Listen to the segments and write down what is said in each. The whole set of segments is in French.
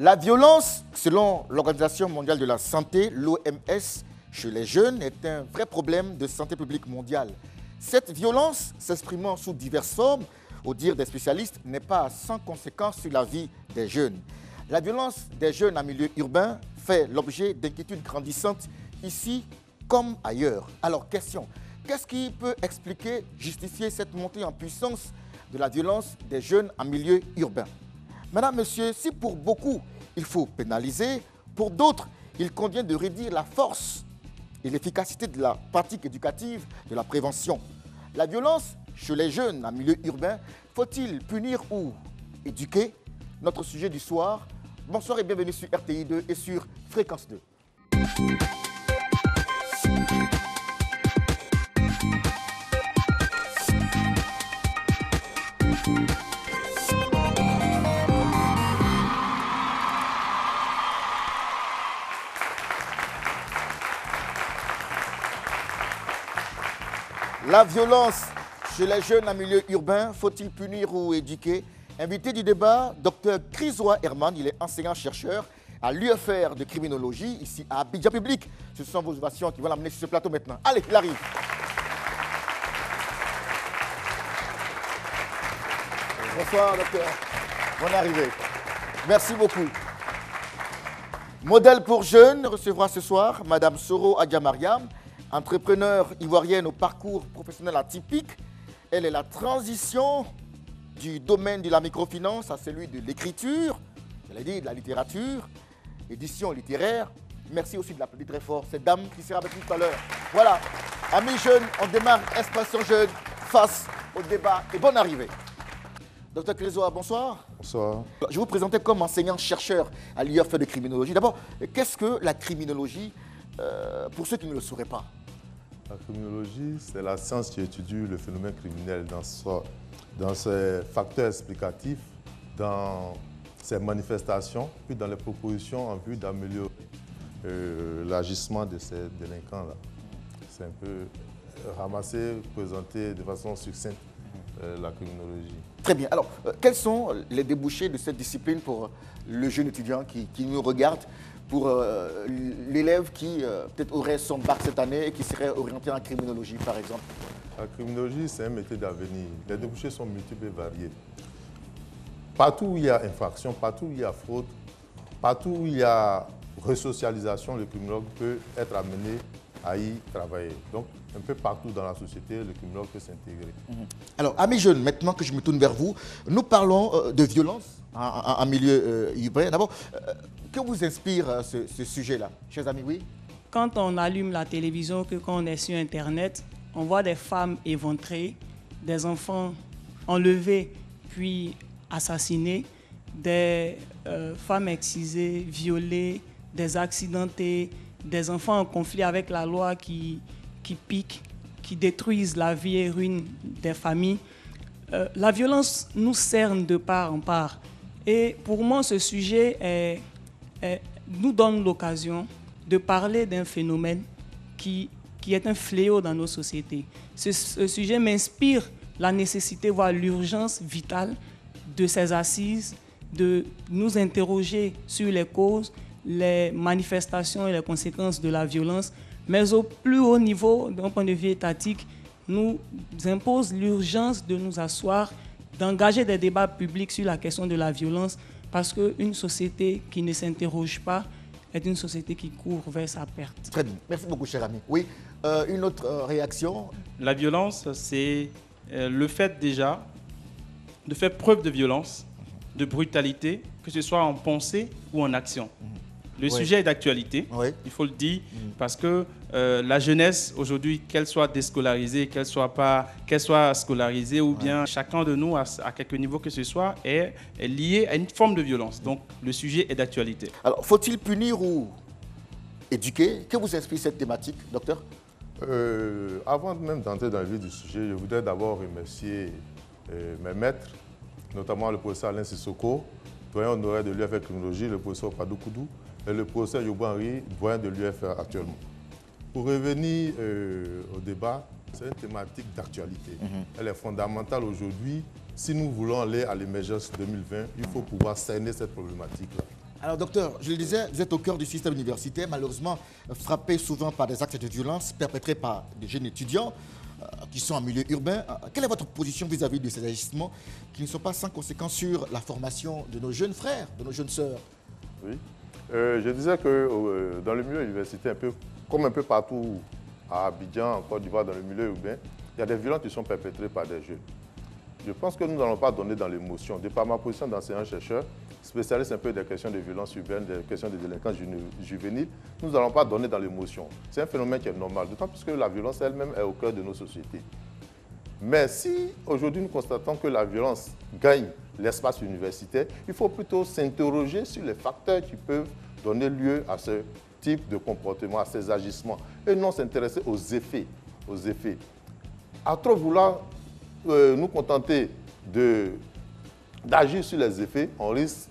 La violence, selon l'Organisation mondiale de la santé, l'OMS, chez les jeunes est un vrai problème de santé publique mondiale. Cette violence, s'exprimant sous diverses formes, au dire des spécialistes, n'est pas sans conséquence sur la vie des jeunes. La violence des jeunes en milieu urbain fait l'objet d'inquiétudes grandissantes ici comme ailleurs. Alors, question, qu'est-ce qui peut expliquer, justifier cette montée en puissance de la violence des jeunes en milieu urbain? Madame, monsieur, si pour beaucoup, il faut pénaliser, pour d'autres, il convient de réduire la force et l'efficacité de la pratique éducative de la prévention. La violence chez les jeunes en milieu urbain, faut-il punir ou éduquer? Notre sujet du soir. Bonsoir et bienvenue sur RTI 2 et sur Fréquence 2. La violence chez les jeunes en milieu urbain, faut-il punir ou éduquer? Invité du débat, Dr Chrysoa Herman, il est enseignant-chercheur à l'UFR de criminologie, ici à Abidjan Public. Ce sont vos ovations qui vont l'amener sur ce plateau maintenant. Allez, il arrive. Bonsoir, docteur. Bonne arrivée. Merci beaucoup. Modèle pour jeunes recevra ce soir Madame Soro Adjamariam, entrepreneure ivoirienne au parcours professionnel atypique. Elle est la transition du domaine de la microfinance à celui de l'écriture, de la littérature, édition littéraire. Merci aussi de l'applaudir très fort, cette dame qui sera avec nous tout à l'heure. Voilà, amis jeunes, on démarre Expression Jeune face au débat et bonne arrivée. Docteur Chrysoa, bonsoir. Bonsoir. Je vous présentais comme enseignant-chercheur à l'UFR de criminologie. D'abord, qu'est-ce que la criminologie, pour ceux qui ne le sauraient pas? La criminologie, c'est la science qui étudie le phénomène criminel dans ses facteurs explicatifs, dans ses manifestations, puis dans les propositions en vue d'améliorer l'agissement de ces délinquants-là. C'est un peu ramasser, présenter de façon succincte la criminologie. Très bien. Alors, quels sont les débouchés de cette discipline pour le jeune étudiant qui nous regarde, pour l'élève qui peut-être aurait son bac cette année et qui serait orienté en criminologie, par exemple? La criminologie, c'est un métier d'avenir. Les débouchés sont multiples et variés. Partout où il y a infraction, partout où il y a fraude, partout où il y a resocialisation, le criminologue peut être amené à y travailler. Donc, un peu partout dans la société, le criminologue peut s'intégrer. Alors, amis jeunes, maintenant que je me tourne vers vous, nous parlons de violence en milieu urbain. D'abord, que vous inspire ce sujet-là, chers amis? Oui. Quand on allume la télévision, que quand on est sur Internet, on voit des femmes éventrées, des enfants enlevés puis assassinés, des femmes excisées, violées, des accidentés, des enfants en conflit avec la loi qui piquent, qui détruisent la vie et ruinent des familles. La violence nous cerne de part en part. Et pour moi, ce sujet nous donne l'occasion de parler d'un phénomène qui est un fléau dans nos sociétés. Ce sujet m'inspire la nécessité, voire l'urgence vitale de ces assises, de nous interroger sur les causes, les manifestations et les conséquences de la violence, mais au plus haut niveau, d'un point de vue étatique, nous impose l'urgence de nous asseoir, d'engager des débats publics sur la question de la violence, parce qu'une société qui ne s'interroge pas est une société qui court vers sa perte. Très bien. Merci beaucoup, cher ami. Oui, une autre réaction? La violence, c'est le fait déjà de faire preuve de violence, de brutalité, que ce soit en pensée ou en action. Le sujet est d'actualité, il faut le dire, parce que la jeunesse aujourd'hui, qu'elle soit déscolarisée, qu'elle soit scolarisée ou bien chacun de nous, à quelque niveau que ce soit, est lié à une forme de violence. Donc le sujet est d'actualité. Alors, faut-il punir ou éduquer? Que vous inspire cette thématique, docteur? Avant même d'entrer dans le vif du sujet, je voudrais d'abord remercier mes maîtres, notamment le professeur Alain Sissoko, doyen honoraire de l'UFR Criminologie, le professeur Padou Koudou, et le professeur Yobo Henry, doyen de l'UFR actuellement. Pour revenir au débat, c'est une thématique d'actualité. Elle est fondamentale aujourd'hui. Si nous voulons aller à l'émergence 2020, il faut pouvoir cerner cette problématique-là. Alors docteur, je le disais, vous êtes au cœur du système universitaire, malheureusement frappé souvent par des actes de violence perpétrés par des jeunes étudiants qui sont en milieu urbain. Quelle est votre position vis-à-vis de ces agissements qui ne sont pas sans conséquence sur la formation de nos jeunes frères, de nos jeunes sœurs? Oui, je disais que dans le milieu universitaire, comme un peu partout à Abidjan, en Côte d'Ivoire, dans le milieu urbain, il y a des violences qui sont perpétrées par des jeunes. Je pense que nous n'allons pas donner dans l'émotion. De par ma position d'enseignant-chercheur, spécialiste un peu des questions de violence urbaine, des questions de délinquance juvénile, nous n'allons pas donner dans l'émotion. C'est un phénomène qui est normal, d'autant plus que la violence elle-même est au cœur de nos sociétés. Mais si aujourd'hui nous constatons que la violence gagne l'espace universitaire, il faut plutôt s'interroger sur les facteurs qui peuvent donner lieu à ce type de comportement, à ces agissements, et non s'intéresser aux effets. À trop vouloir nous contenter d'agir sur les effets, on risque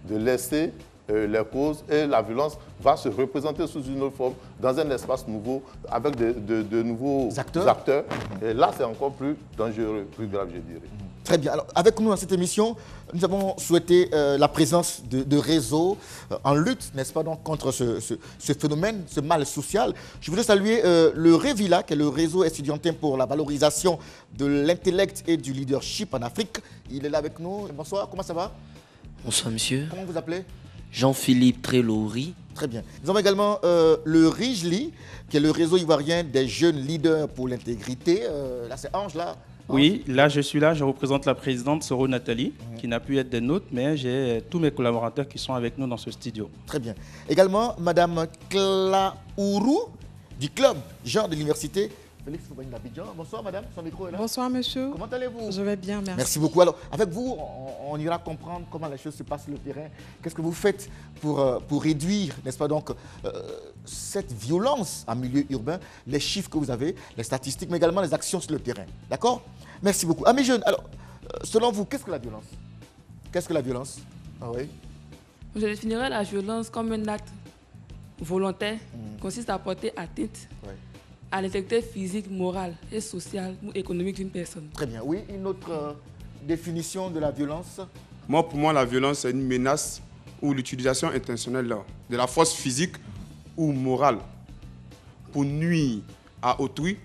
de laisser les causes et la violence va se représenter sous une autre forme dans un espace nouveau avec de nouveaux acteurs. Et là, c'est encore plus dangereux, plus grave, je dirais. Très bien. Alors, avec nous dans cette émission, nous avons souhaité la présence de réseaux en lutte, n'est-ce pas, donc, contre ce phénomène, ce mal social. Je voudrais saluer le REVILA, qui est le réseau estudiantin pour la valorisation de l'intellect et du leadership en Afrique. Il est là avec nous. Bonsoir, comment ça va? Bonsoir, monsieur. Comment vous appelez? Jean-Philippe Trélouri. Très bien. Nous avons également le RIJLI, qui est le réseau ivoirien des jeunes leaders pour l'intégrité. Là, c'est Ange, là. Oui, là je suis là, je représente la présidente Soro Nathalie, qui n'a pu être des nôtres, mais j'ai tous mes collaborateurs qui sont avec nous dans ce studio. Très bien. Également, Madame Klaourou, du club genre de l'université Félix Foubagne d'Abidjan. Bonsoir madame, son micro est là. Bonsoir monsieur. Comment allez-vous? Je vais bien, merci. Merci beaucoup. Alors, avec vous, on ira comprendre comment les choses se passent sur le terrain. Qu'est-ce que vous faites pour réduire, n'est-ce pas, donc, cette violence en milieu urbain, les chiffres que vous avez, les statistiques, mais également les actions sur le terrain. D'accord? Merci beaucoup. Amis jeunes, alors, selon vous, qu'est-ce que la violence? Qu'est-ce que la violence? Ah oui? Je définirais la violence comme un acte volontaire qui consiste à porter atteinte à l'intégrité physique, morale et sociale ou économique d'une personne. Très bien. Oui, une autre définition de la violence? Pour moi, la violence, c'est une menace ou l'utilisation intentionnelle de la force physique ou morale pour nuire à autrui,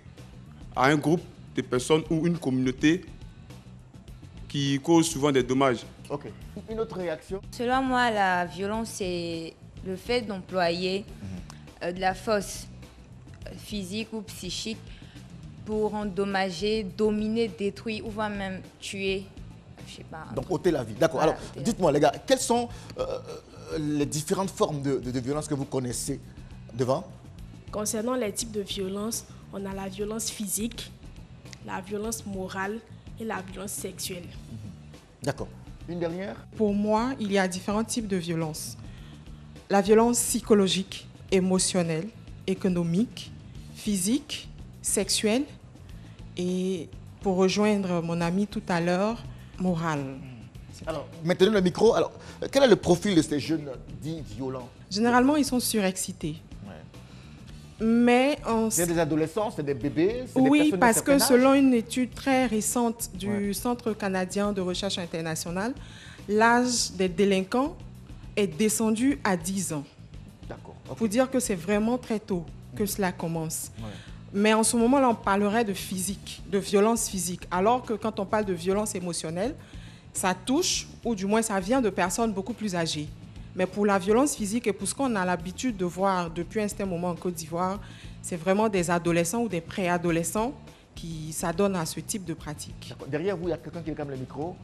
à un groupe de personnes ou une communauté qui cause souvent des dommages. Ok. Une autre réaction? Selon moi, la violence, c'est le fait d'employer de la force physique ou psychique pour endommager, dominer, détruire ou voire même tuer. Je sais pas. Donc ôter la vie. D'accord. Voilà, alors, dites-moi les gars, quelles sont les différentes formes de violence que vous connaissez devant? Concernant les types de violence, on a la violence physique, la violence morale et la violence sexuelle. D'accord. Une dernière? Pour moi, il y a différents types de violence. La violence psychologique, émotionnelle, économique, physique, sexuelle et, pour rejoindre mon ami tout à l'heure, morale. Alors, maintenant le micro. Alors, quel est le profil de ces jeunes dits violents? Généralement, ils sont surexcités. Mais c'est des adolescents, c'est des bébés? Oui, parce que selon une étude très récente du Centre canadien de recherche internationale, l'âge des délinquants est descendu à 10 ans. D'accord. Pour dire que c'est vraiment très tôt que cela commence. Mais en ce moment-là, on parlerait de physique, de violence physique. Alors que quand on parle de violence émotionnelle, ça touche, ou du moins ça vient de personnes beaucoup plus âgées. Mais pour la violence physique, et pour ce qu'on a l'habitude de voir depuis un certain moment en Côte d'Ivoire, c'est vraiment des adolescents ou des préadolescents qui s'adonnent à ce type de pratique. Derrière vous, il y a quelqu'un qui réclame le micro.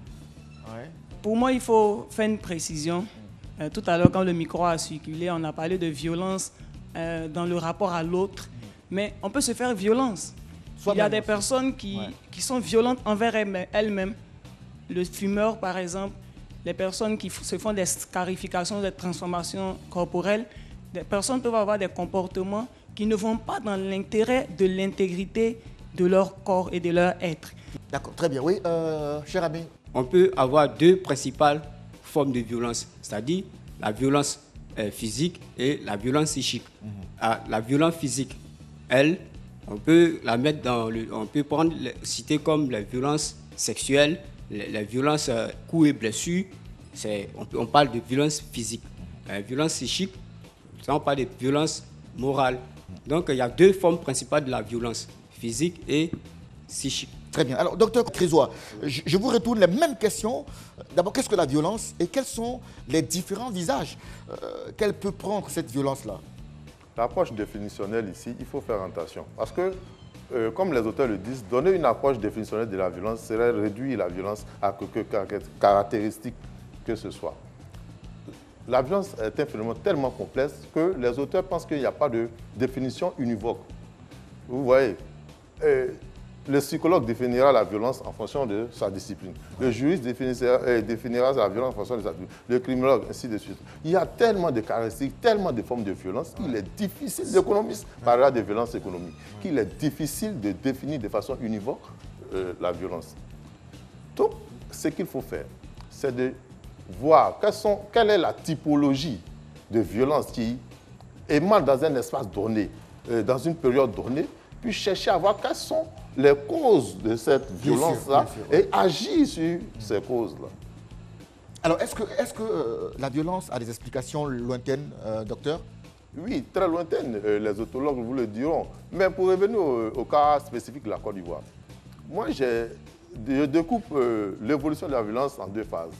Pour moi, il faut faire une précision. Tout à l'heure, quand le micro a circulé, on a parlé de violence dans le rapport à l'autre. Mais on peut se faire violence. Il y a des personnes qui sont violentes envers elles-mêmes. Le fumeur, par exemple, les personnes qui se font des scarifications, des transformations corporelles, des personnes peuvent avoir des comportements qui ne vont pas dans l'intérêt de l'intégrité de leur corps et de leur être. D'accord, très bien. Oui, cher ami. On peut avoir deux principales formes de violence, c'est-à-dire la violence physique et la violence psychique. La violence physique, elle, on peut la mettre on peut citer comme les violences sexuelles, les violences coups et blessures. On parle de violence physique. violence psychique, on parle de violence morale. Donc, il y a deux formes principales de la violence, physique et psychique. Très bien. Alors, docteur Krizoa, je vous retourne les mêmes questions. D'abord, qu'est-ce que la violence et quels sont les différents visages qu'elle peut prendre, cette violence-là? L'approche définitionnelle ici, il faut faire attention. Parce que, comme les auteurs le disent, donner une approche définitionnelle de la violence serait réduire la violence à quelques caractéristiques que ce soit. La violence est un phénomène tellement complexe que les auteurs pensent qu'il n'y a pas de définition univoque. Vous voyez, le psychologue définira la violence en fonction de sa discipline. Le juriste définira la violence en fonction de sa discipline. Le criminologue, ainsi de suite. Il y a tellement de caractéristiques, tellement de formes de violence qu'il est difficile, l'économiste parlera de violence économique, qu'il est difficile de définir de façon univoque la violence. Donc, ce qu'il faut faire, c'est de voir quelle est la typologie de violence qui émane dans un espace donné, dans une période donnée, puis chercher à voir quelles sont les causes de cette violence-là et agir sur ces causes-là. Alors, est-ce que la violence a des explications lointaines, docteur? Oui, très lointaines, les autologues vous le diront. Mais pour revenir au cas spécifique de la Côte d'Ivoire, moi, je découpe l'évolution de la violence en deux phases.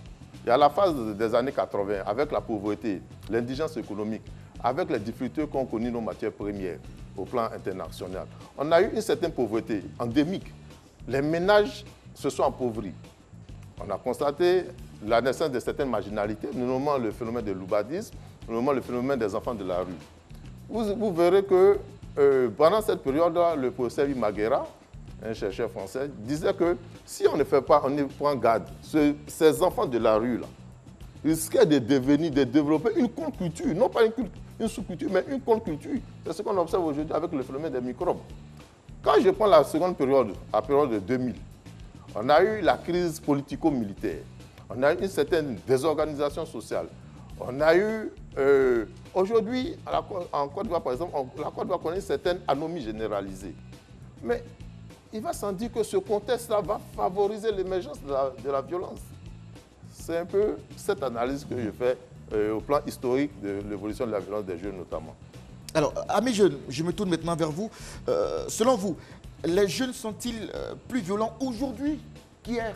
Il y a la phase des années 80, avec la pauvreté, l'indigence économique, avec les difficultés qu'ont connues nos matières premières au plan international. On a eu une certaine pauvreté endémique. Les ménages se sont appauvris. On a constaté la naissance de certaines marginalités, notamment le phénomène de l'oubadisme, notamment le phénomène des enfants de la rue. Vous verrez que pendant cette période-là, le professeur Maguera, un chercheur français, disait que si on ne fait pas, on ne prend garde, ces enfants de la rue-là risquaient de développer une contre-culture, non pas une sous-culture, mais une contre-culture. C'est ce qu'on observe aujourd'hui avec le phénomène des microbes. Quand je prends la seconde période, la période de 2000, on a eu la crise politico-militaire, on a eu une certaine désorganisation sociale, on a eu, aujourd'hui, en Côte d'Ivoire par exemple, la Côte d'Ivoire connaît une certaine anomie généralisée. Mais il va sans dire que ce contexte-là va favoriser l'émergence de la violence. C'est un peu cette analyse que je fais au plan historique de l'évolution de la violence des jeunes notamment. Alors, amis jeunes, je me tourne maintenant vers vous. Selon vous, les jeunes sont-ils plus violents aujourd'hui qu'hier?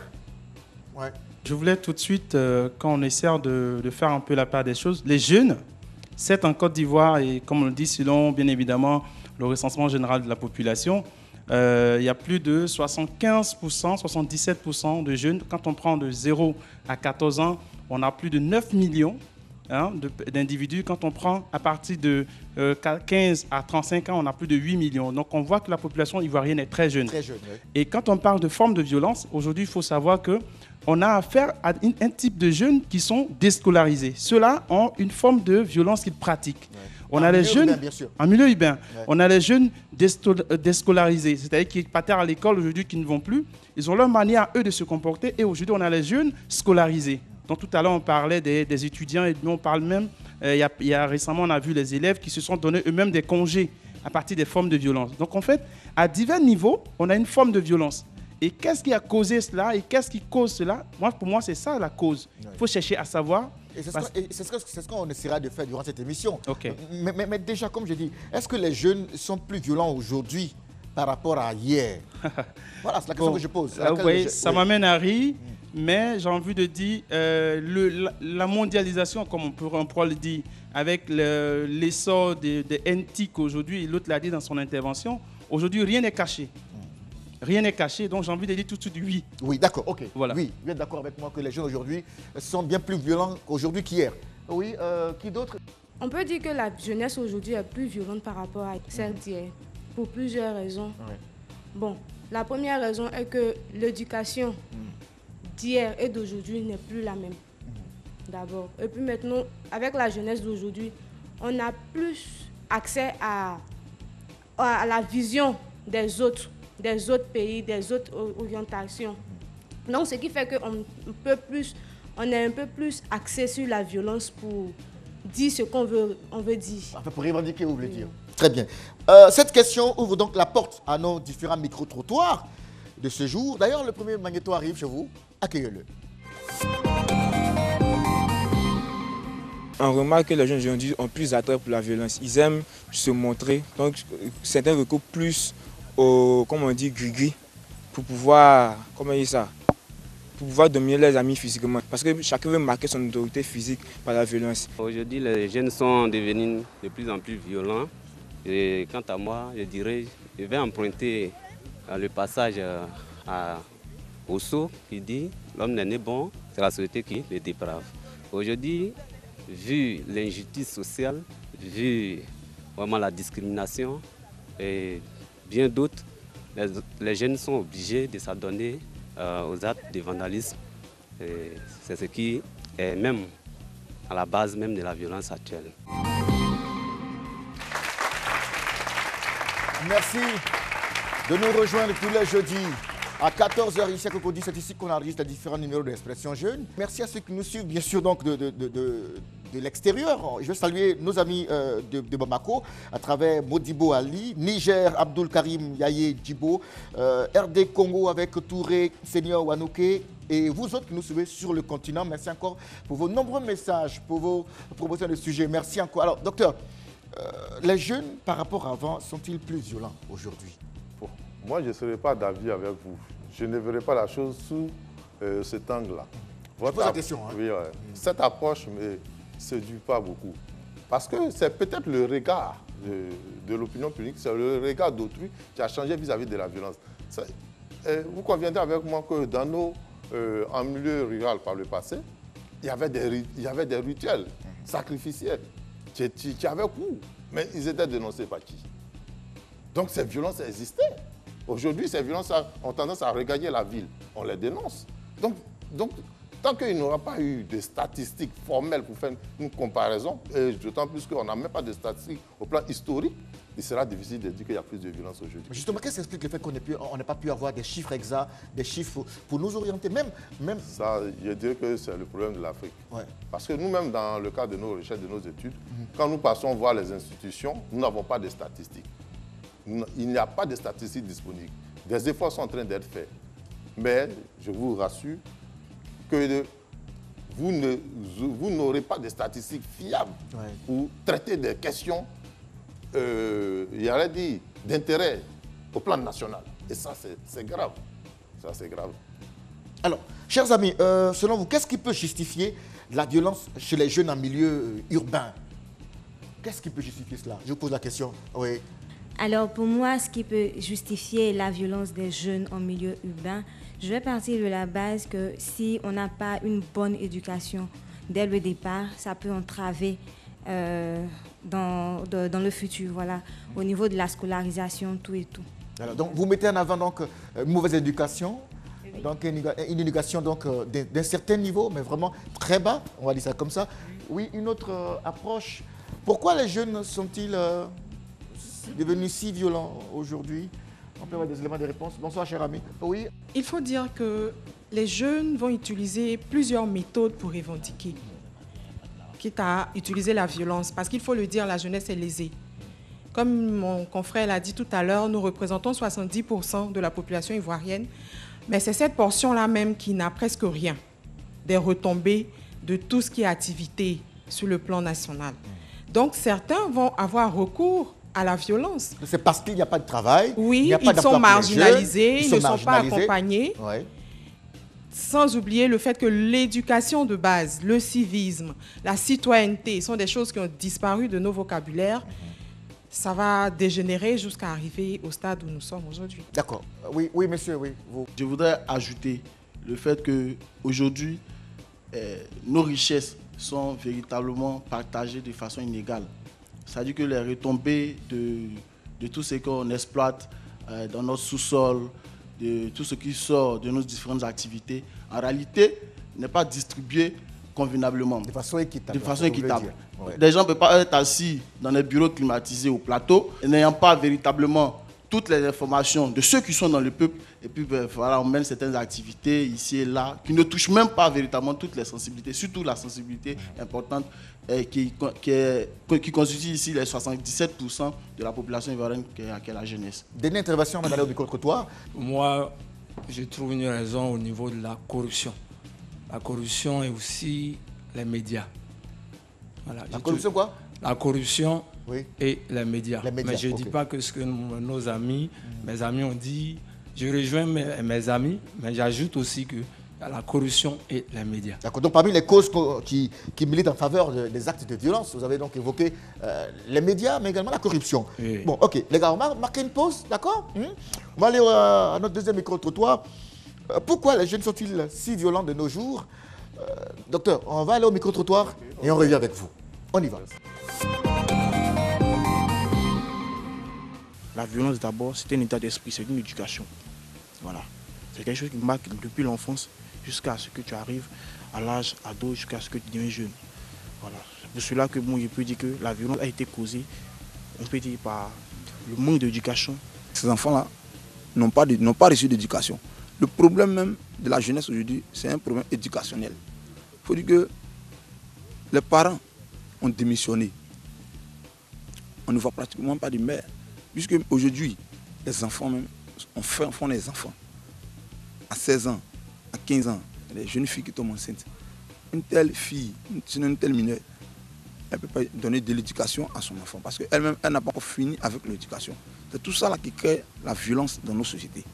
Ouais. Je voulais tout de suite, quand on essaie de faire un peu la part des choses, les jeunes, c'est en Côte d'Ivoire, et comme on le dit, selon bien évidemment le recensement général de la population, il y a plus de 75%, 77% de jeunes. Quand on prend de 0 à 14 ans, on a plus de 9 millions d'individus. Quand on prend à partir de 15 à 35 ans, on a plus de 8 millions. Donc on voit que la population ivoirienne est très jeune. Très jeune, oui. Et quand on parle de formes de violence, aujourd'hui, il faut savoir qu'on a affaire à un type de jeunes qui sont déscolarisés. Ceux-là ont une forme de violence qu'ils pratiquent. Ouais. On a les jeunes en milieu urbain. Ouais. On a les jeunes déscolarisés, c'est-à-dire qui partent à l'école aujourd'hui, qui ne vont plus. Ils ont leur manière, eux, de se comporter. Et aujourd'hui, on a les jeunes scolarisés. Donc tout à l'heure, on parlait des étudiants et nous, on parle même, il y a récemment, on a vu les élèves qui se sont donnés eux-mêmes des congés à partir des formes de violence. Donc en fait, à divers niveaux, on a une forme de violence. Et qu'est-ce qui a causé cela et qu'est-ce qui cause cela? Pour moi, c'est ça la cause. Il faut chercher à savoir. Et c'est ce qu'on essaiera de faire durant cette émission. Okay. Mais déjà, comme je dis, est-ce que les jeunes sont plus violents aujourd'hui par rapport à hier? Voilà, c'est la question que je pose. Oui, ça m'amène à rire, mais j'ai envie de dire, la mondialisation, comme on pourrait le dire, avec l'essor des NTIC aujourd'hui, et l'autre l'a dit dans son intervention, aujourd'hui, rien n'est caché. Rien n'est caché, donc j'ai envie de dire tout de suite oui. Oui, d'accord, ok. Voilà. Oui, vous êtes d'accord avec moi que les jeunes aujourd'hui sont bien plus violents qu'aujourd'hui qu'hier. Oui, qui d'autre? On peut dire que la jeunesse aujourd'hui est plus violente par rapport à celle d'hier, pour plusieurs raisons. Ouais. Bon, la première raison est que l'éducation d'hier et d'aujourd'hui n'est plus la même, d'abord. Et puis maintenant, avec la jeunesse d'aujourd'hui, on a plus accès à la vision des autres pays, des autres orientations. Donc, ce qui fait qu'on est un peu plus axé sur la violence pour dire ce qu'on veut dire. Enfin, pour revendiquer, vous voulez dire. Très bien. Cette question ouvre donc la porte à nos différents micro-trottoirs de ce jour. D'ailleurs, le premier magnéto arrive chez vous. Accueillez-le. On remarque que les jeunes aujourd'hui ont plus attrait pour la violence. Ils aiment se montrer. Donc certains recourent plus au, comme on dit, gris-gris, pour pouvoir, comment dire ça, pour pouvoir dominer leurs amis physiquement. Parce que chacun veut marquer son autorité physique par la violence. Aujourd'hui, les jeunes sont devenus de plus en plus violents. Et quant à moi, je dirais, je vais emprunter le passage à Rousseau qui dit « L'homme n'est né bon, c'est la société qui le déprave ». Aujourd'hui, vu l'injustice sociale, vu vraiment la discrimination et bien d'autres, les jeunes sont obligés de s'adonner aux actes de vandalisme. C'est ce qui est même à la base même de la violence actuelle. Merci de nous rejoindre tous les jeudis à 14h ici à Cocody. C'est ici qu'on enregistre les différents numéros de l'Expression Jeune. Merci à ceux qui nous suivent, bien sûr, donc de l'extérieur. Je vais saluer nos amis de Bamako à travers Modibo Ali, Niger, Abdul Karim Yaye Djibo, RD Congo avec Touré, Seigneur Wanouké, et vous autres qui nous suivez sur le continent. Merci encore pour vos nombreux messages, pour vos propositions de sujets. Merci encore. Alors, docteur, les jeunes, par rapport à avant, sont-ils plus violents aujourd'hui? Moi, je ne serai pas d'avis avec vous. Je ne verrai pas la chose sous cet angle-là. Je pose la question. Hein? Oui, cette approche ne me séduit pas beaucoup. Parce que c'est peut-être le regard de l'opinion publique, c'est le regard d'autrui qui a changé vis-à-vis de la violence. Vous conviendrez avec moi que dans en milieu rural par le passé, il y avait des rituels sacrificiels. Tu avais coup, mais ils étaient dénoncés par qui? Donc ces violences existaient. Aujourd'hui, ces violences ont tendance à regagner la ville. On les dénonce. Donc tant qu'il n'y aura pas eu de statistiques formelles pour faire une comparaison, et d'autant plus qu'on n'a même pas de statistiques au plan historique, il sera difficile de dire qu'il y a plus de violence aujourd'hui. Justement, qu'est-ce qui explique le fait qu'on n'ait pas pu avoir des chiffres exacts, des chiffres pour nous orienter même... Ça, je dirais que c'est le problème de l'Afrique. Ouais. Parce que nous-mêmes, dans le cadre de nos recherches, de nos études, quand nous passons voir les institutions, nous n'avons pas de statistiques. Il n'y a pas de statistiques disponibles. Des efforts sont en train d'être faits. Mais je vous rassure que vous n'aurez pas de statistiques fiables pour traiter des questions d'intérêt au plan national. Et ça, c'est grave. Ça, c'est grave. Alors, chers amis, selon vous, qu'est-ce qui peut justifier la violence chez les jeunes en milieu urbain? Qu'est-ce qui peut justifier cela? Je vous pose la question. Oui. Alors, pour moi, ce qui peut justifier la violence des jeunes en milieu urbain, je vais partir de la base que si on n'a pas une bonne éducation dès le départ, ça peut entraver dans le futur, voilà, au niveau de la scolarisation, tout et tout. Alors, donc, vous mettez en avant donc, une mauvaise éducation, oui. Donc une éducation d'un certain niveau, mais vraiment très bas, on va dire ça comme ça. Oui, une autre approche. Pourquoi les jeunes sont-ils devenus si violents aujourd'hui? On peut avoir des éléments de réponse. Bonsoir, cher ami. Oui. Il faut dire que les jeunes vont utiliser plusieurs méthodes pour revendiquer, quitte à utiliser la violence. Parce qu'il faut le dire, la jeunesse est lésée. Comme mon confrère l'a dit tout à l'heure, nous représentons 70% de la population ivoirienne. Mais c'est cette portion-là même qui n'a presque rien des retombées de tout ce qui est activité sur le plan national. Donc certains vont avoir recours à la violence. C'est parce qu'il n'y a pas de travail. Oui, ils sont marginalisés, ils ne sont pas accompagnés. Ouais. Sans oublier le fait que l'éducation de base, le civisme, la citoyenneté sont des choses qui ont disparu de nos vocabulaires. Ça va dégénérer jusqu'à arriver au stade où nous sommes aujourd'hui. D'accord. Oui, oui, monsieur, oui. Vous. Je voudrais ajouter le fait qu'aujourd'hui, nos richesses sont véritablement partagées de façon inégale. C'est-à-dire que les retombées de tout ce qu'on exploite dans notre sous-sol, de tout ce qui sort de nos différentes activités, en réalité, n'est pas distribué convenablement. De façon équitable. De façon équitable. Ouais. Les gens ne peuvent pas être assis dans des bureaux climatisés au plateau, n'ayant pas véritablement toutes les informations de ceux qui sont dans le peuple. Et puis voilà, on mène certaines activités ici et là qui ne touchent même pas véritablement toutes les sensibilités, surtout la sensibilité importante qui constitue ici les 77% de la population ivoirienne qui est la jeunesse. Dernière intervention, Madame au micro-trottoir. Moi, je trouve une raison au niveau de la corruption. La corruption et aussi les médias. Voilà, la corruption quoi? La corruption oui. et les médias. Mais je ne dis pas que ce que nos amis, mes amis ont dit. Je rejoins mes amis, mais j'ajoute aussi que la corruption et les médias. D'accord. Donc parmi les causes qui militent en faveur des actes de violence, vous avez donc évoqué les médias, mais également la corruption. Oui. Bon, ok. Les gars, on va marquer une pause, d'accord? On va aller à notre deuxième micro-trottoir. Pourquoi les jeunes sont-ils si violents de nos jours? Docteur, on va aller au micro-trottoir et on revient avec vous. On y va. La violence d'abord, c'est un état d'esprit, c'est une éducation. Voilà. C'est quelque chose qui marque depuis l'enfance jusqu'à ce que tu arrives à l'âge ado, jusqu'à ce que tu deviens jeune. Voilà. C'est pour cela que moi, je peux dire que la violence a été causée, on peut dire, par le manque d'éducation. Ces enfants-là n'ont pas reçu d'éducation. Le problème même de la jeunesse aujourd'hui, c'est un problème éducationnel. Il faut dire que les parents ont démissionné. On ne voit pratiquement pas de mère. Puisque aujourd'hui, les enfants même, font des enfants. À 16 ans, à 15 ans, les jeunes filles qui tombent enceintes. Une telle fille, sinon une telle mineure, elle ne peut pas donner de l'éducation à son enfant. Parce qu'elle-même, elle n'a pas encore fini avec l'éducation. C'est tout ça là qui crée la violence dans nos sociétés.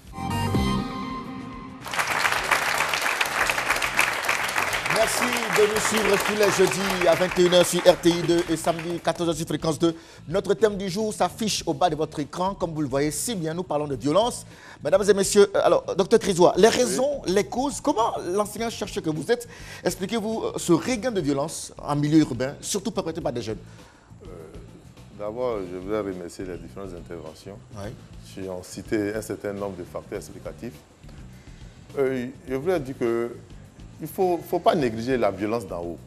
Merci de nous suivre tous les jeudis à 21h sur RTI2 et samedi 14h sur Fréquence 2. Notre thème du jour s'affiche au bas de votre écran. Comme vous le voyez si bien, nous parlons de violence. Mesdames et messieurs, alors, docteur Krizoa, les raisons, les causes, comment l'enseignant-chercheur que vous êtes, expliquez-vous ce regain de violence en milieu urbain, surtout perpétré par des jeunes? D'abord, je voudrais remercier les différentes interventions qui ont cité un certain nombre de facteurs explicatifs. Je voudrais dire que il ne faut pas négliger la violence d'en haut.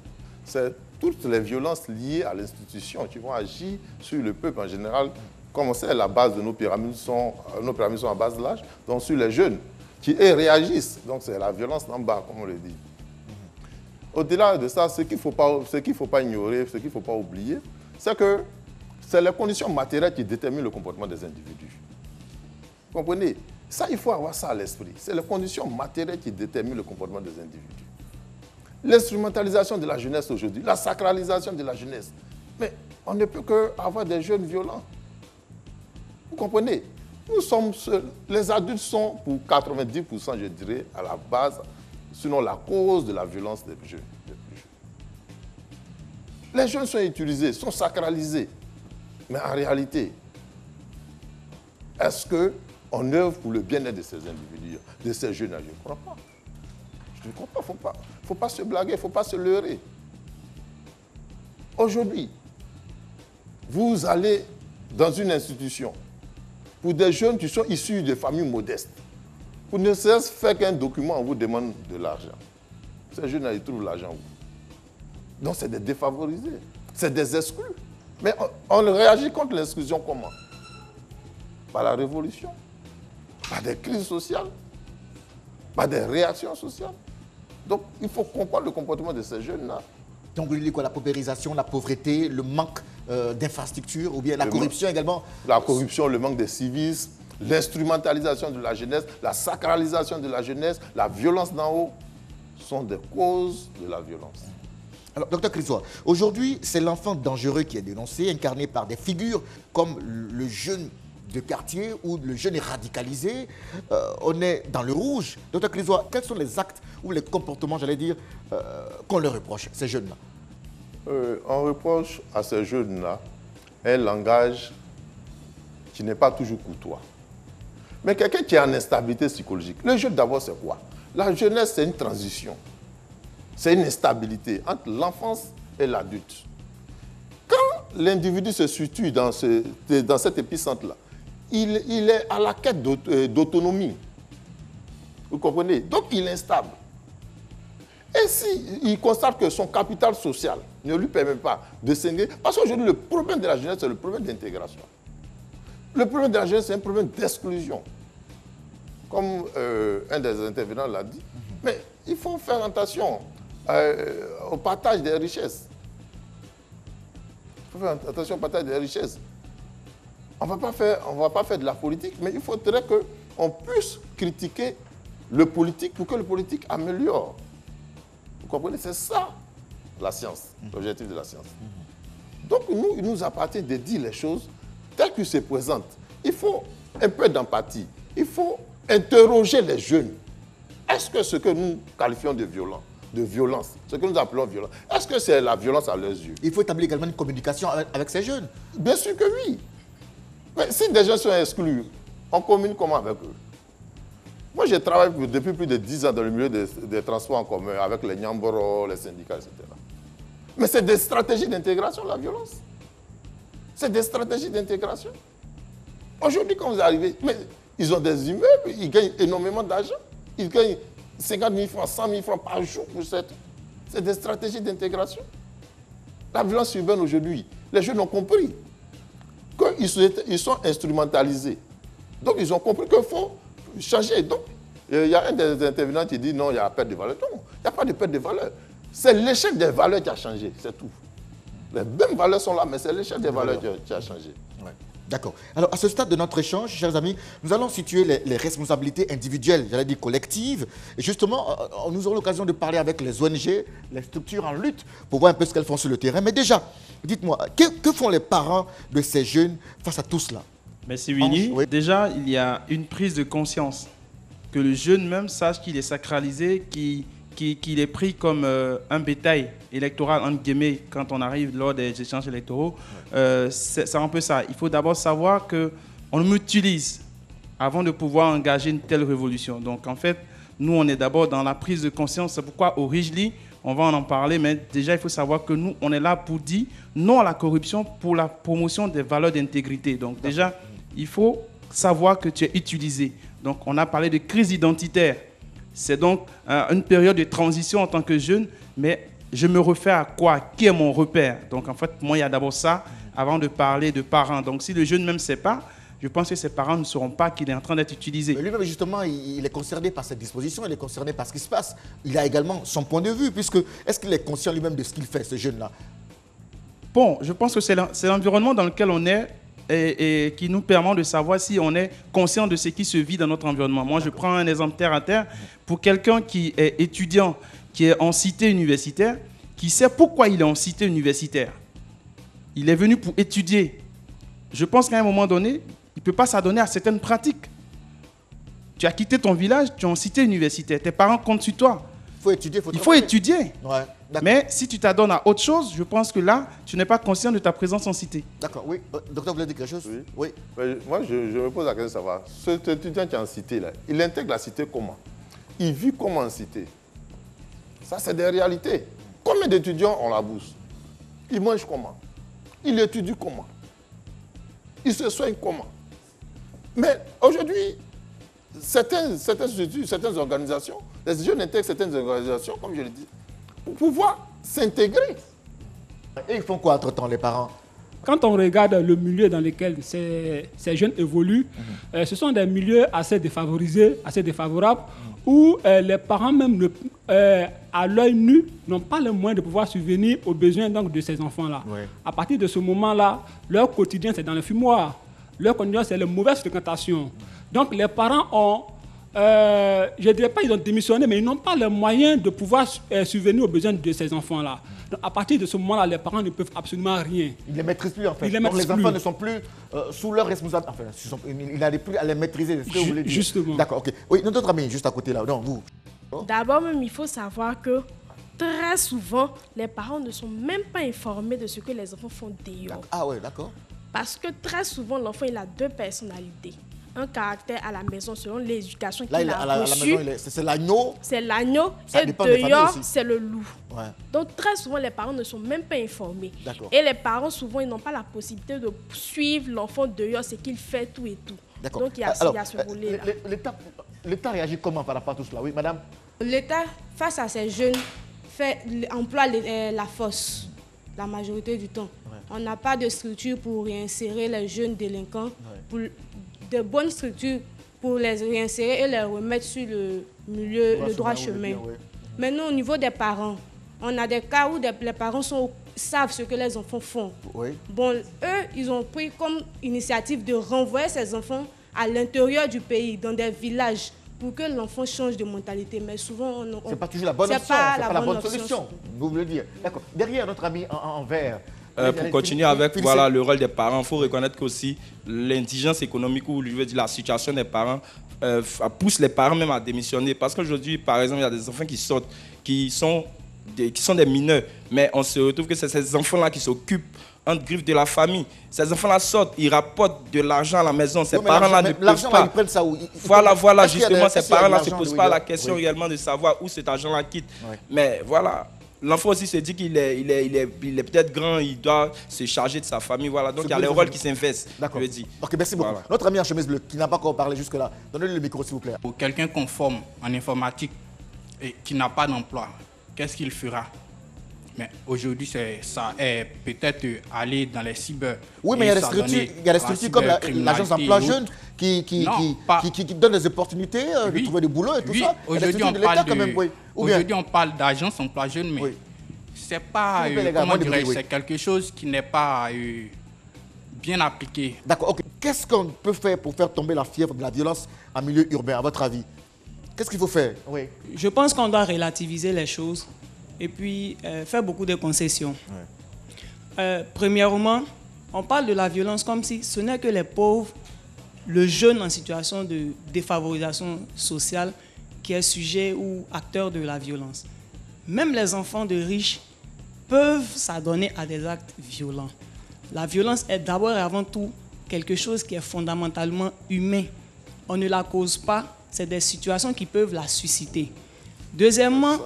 C'est toutes les violences liées à l'institution qui vont agir sur le peuple en général. Comme on sait, la base de nos pyramides sont à base de l'âge, donc sur les jeunes qui réagissent. Donc c'est la violence d'en bas, comme on le dit. Au-delà de ça, ce qu'il ne faut pas ignorer, ce qu'il ne faut pas oublier, c'est que c'est les conditions matérielles qui déterminent le comportement des individus. Vous comprenez? Ça, il faut avoir ça à l'esprit. C'est les conditions matérielles qui déterminent le comportement des individus. L'instrumentalisation de la jeunesse aujourd'hui, la sacralisation de la jeunesse. Mais on ne peut qu'avoir des jeunes violents. Vous comprenez? Les adultes sont pour 90%, je dirais, à la base, sinon la cause de la violence des jeunes. Les jeunes sont utilisés, sont sacralisés. Mais en réalité, est-ce qu'on œuvre pour le bien-être de ces individus, de ces jeunes? Je ne crois pas. Je ne crois pas. Il ne faut pas se blaguer, il ne faut pas se leurrer. Aujourd'hui, vous allez dans une institution pour des jeunes qui sont issus de familles modestes. Vous ne cessez faire qu'un document, on vous demande de l'argent. Ces jeunes-là, ils trouvent l'argent où? Donc, c'est des défavorisés, c'est des exclus. Mais on réagit contre l'exclusion comment? Par la révolution, par des crises sociales, par des réactions sociales. Donc, il faut comprendre le comportement de ces jeunes-là. Donc, vous dites quoi? La paupérisation, la pauvreté, le manque d'infrastructures ou bien la corruption également? La corruption, le manque de civisme, l'instrumentalisation de la jeunesse, la sacralisation de la jeunesse, la violence d'en haut sont des causes de la violence. Alors, docteur Krizoa, aujourd'hui, c'est l'enfant dangereux qui est dénoncé, incarné par des figures comme le jeune de quartier ou le jeune est radicalisé. On est dans le rouge. Docteur Krizoa, quels sont les actes ou les comportements, j'allais dire, qu'on leur reproche, ces jeunes-là? On reproche à ces jeunes-là un langage qui n'est pas toujours courtois. Mais quelqu'un qui est en instabilité psychologique, le jeune d'abord, c'est quoi? La jeunesse, c'est une transition. C'est une instabilité entre l'enfance et l'adulte. Quand l'individu se situe dans cet épicentre-là, il est à la quête d'autonomie. Vous comprenez? Donc, il est instable. Et s'il constate que son capital social ne lui permet pas de s'intégrer, parce qu'aujourd'hui, le problème de la jeunesse, c'est le problème d'intégration. Le problème de la jeunesse, c'est un problème d'exclusion. Comme un des intervenants l'a dit. Mais il faut faire attention au partage des richesses. Il faut faire attention au partage des richesses. On ne va pas faire de la politique, mais il faudrait qu'on puisse critiquer le politique pour que le politique améliore. Vous comprenez? C'est ça la science, l'objectif de la science. Donc, nous, il nous appartient de dire les choses telles qu'elles se présentent. Il faut un peu d'empathie. Il faut interroger les jeunes. Est-ce que ce que nous qualifions de violence, ce que nous appelons violence, est-ce que c'est la violence à leurs yeux? Il faut établir également une communication avec ces jeunes. Bien sûr que oui. Mais si des gens sont exclus, on communique comment avec eux? Moi, je travaille depuis plus de 10 ans dans le milieu des transports en commun avec les Nyamboro, les syndicats, etc. Mais c'est des stratégies d'intégration, la violence. C'est des stratégies d'intégration. Aujourd'hui, quand vous arrivez, mais ils ont des immeubles, ils gagnent énormément d'argent. Ils gagnent 50 000 francs, 100 000 francs par jour pour cette. C'est des stratégies d'intégration. La violence urbaine aujourd'hui, les jeunes ont compris qu'ils sont instrumentalisés. Donc, ils ont compris qu'il faut changer. Donc, il y a un des intervenants qui dit non, il y a la perte de valeur. Non, il n'y a pas de perte de valeur. C'est l'échelle des valeurs qui a changé, c'est tout. Les mêmes valeurs sont là, mais c'est l'échelle des valeurs qui a changé. Ouais. D'accord. Alors, à ce stade de notre échange, chers amis, nous allons situer les responsabilités individuelles, j'allais dire collectives. Et justement, nous aurons l'occasion de parler avec les ONG, les structures en lutte, pour voir un peu ce qu'elles font sur le terrain. Mais déjà, dites-moi, que font les parents de ces jeunes face à tout cela? Merci Winnie. Oui. Déjà, il y a une prise de conscience. Que le jeune même sache qu'il est sacralisé, qu'il est pris comme un bétail électoral, entre guillemets, quand on arrive lors des échanges électoraux. C'est un peu ça. Il faut d'abord savoir qu'on m'utilise avant de pouvoir engager une telle révolution. Donc en fait, nous, on est d'abord dans la prise de conscience. C'est pourquoi au Rijli, on va en parler, mais déjà, il faut savoir que nous, on est là pour dire non à la corruption, pour la promotion des valeurs d'intégrité. Donc déjà, il faut savoir que tu es utilisé. Donc on a parlé de crise identitaire. C'est donc une période de transition en tant que jeune, mais je me refais à quoi? Qui est mon repère? Donc en fait, moi, il y a d'abord ça avant de parler de parents. Donc si le jeune même ne sait pas, je pense que ses parents ne sauront pas qu'il est en train d'être utilisé. Mais lui-même, justement, il est concerné par cette disposition, il est concerné par ce qui se passe. Il a également son point de vue, puisque est-ce qu'il est conscient lui-même de ce qu'il fait, ce jeune-là? Bon, je pense que c'est l'environnement dans lequel on est et qui nous permet de savoir si on est conscient de ce qui se vit dans notre environnement. Moi, je prends un exemple terre à terre. Pour quelqu'un qui est étudiant, qui est en cité universitaire, qui sait pourquoi il est en cité universitaire. Il est venu pour étudier. Je pense qu'à un moment donné, il ne peut pas s'adonner à certaines pratiques. Tu as quitté ton village, tu es en cité universitaire. Tes parents comptent sur toi. Il faut étudier. Ouais, mais si tu t'adonnes à autre chose, je pense que là, tu n'es pas conscient de ta présence en cité. D'accord, oui. Docteur, vous voulez dire quelque chose? Oui. Moi, je me pose la question de savoir, cet étudiant qui est en cité, là, il intègre la cité comment? Il vit comment en cité? Ça, c'est des réalités. Combien d'étudiants ont la bourse? Ils mangent comment? Ils étudient comment? Ils se soignent comment? Mais aujourd'hui, certaines structures, certaines organisations, les jeunes intègrent certaines organisations, comme je l'ai dit, pour pouvoir s'intégrer. Et ils font quoi entre-temps, les parents? Quand on regarde le milieu dans lequel ces jeunes évoluent, ce sont des milieux assez défavorisés, assez défavorables, où les parents même, à l'œil nu, n'ont pas le moyen de pouvoir subvenir aux besoins donc, de ces enfants-là. Ouais. À partir de ce moment-là, leur quotidien, c'est dans le fumoir. Leur quotidien, c'est la mauvaise fréquentation. Donc les parents ont, je ne dirais pas qu'ils ont démissionné, mais ils n'ont pas le moyen de pouvoir subvenir aux besoins de ces enfants-là. Donc, à partir de ce moment-là, les parents ne peuvent absolument rien. Ils ne les maîtrisent plus en fait. Donc les enfants ne sont plus sous leur responsabilité. Enfin, ils n'arrivent plus à les maîtriser. C'est ce que vous voulez dire. Justement. D'accord, ok. Oui, notre ami, juste à côté là. Non, vous. D'abord même, il faut savoir que très souvent, les parents ne sont même pas informés de ce que les enfants font dehors. Ah ouais, d'accord. Parce que très souvent, l'enfant, il a deux personnalités. Un caractère à la maison selon l'éducation qu'il a reçue. C'est l'agneau. C'est l'agneau et dehors, c'est le loup. Ouais. Donc très souvent, les parents ne sont même pas informés. Et les parents, souvent, ils n'ont pas la possibilité de suivre l'enfant dehors, ce qu'il fait, tout et tout. Donc il y a ce volet-là. L'État réagit comment par rapport à tout cela? Oui, madame? L'État, face à ces jeunes, emploie la force la majorité du temps. Ouais. On n'a pas de structure pour réinsérer les jeunes délinquants, pour de bonnes structures pour les réinsérer et les remettre sur le milieu, le droit chemin. Maintenant, au niveau des parents, on a des cas où les parents savent ce que les enfants font. Oui. Bon, eux, ils ont pris comme initiative de renvoyer ces enfants à l'intérieur du pays, dans des villages, pour que l'enfant change de mentalité. Mais souvent, c'est pas toujours la bonne option, c'est pas la bonne solution, vous voulez dire. D'accord. Derrière notre ami en vert. Pour continuer avec le rôle des parents, il faut reconnaître qu'aussi l'indigence économique ou je veux dire, la situation des parents pousse les parents même à démissionner. Parce qu'aujourd'hui, par exemple, il y a des enfants qui sortent, qui sont des mineurs, mais on se retrouve que c'est ces enfants-là qui s'occupent entre griffes de la famille. Ces enfants-là sortent, ils rapportent de l'argent à la maison. Ces parents-là ne peuvent pas. Ils prennent ça où? Voilà, justement, ces parents-là ne se posent pas la question réellement de savoir où cet argent-là quitte. Mais voilà. L'enfant aussi se dit qu'il est peut-être grand, il doit se charger de sa famille. Voilà. Donc il y a les rôles qui s'inversent. D'accord. Ok, merci beaucoup. Voilà. Notre ami en chemise bleue qui n'a pas encore parlé jusque-là, donnez-lui le micro s'il vous plaît. Pour quelqu'un qu'on forme en informatique et qui n'a pas d'emploi, qu'est-ce qu'il fera? Mais aujourd'hui, ça est peut-être aller dans les cyber. Oui, mais il y a des structures comme l'agence d'emploi jeune qui donne des opportunités de trouver du boulot et tout ça. Aujourd'hui, on parle d'agence d'emploi jeune, mais c'est pas, c'est quelque chose qui n'est pas bien appliqué. D'accord, ok. Qu'est-ce qu'on peut faire pour faire tomber la fièvre de la violence en milieu urbain, à votre avis? Qu'est-ce qu'il faut faire? Oui. Je pense qu'on doit relativiser les choses et puis faire beaucoup de concessions. Premièrement, on parle de la violence comme si ce n'est que les pauvres, le jeune en situation de défavorisation sociale qui est sujet ou acteur de la violence. Même les enfants de riches peuvent s'adonner à des actes violents. La violence est d'abord et avant tout quelque chose qui est fondamentalement humain. On ne la cause pas, c'est des situations qui peuvent la susciter. Deuxièmement,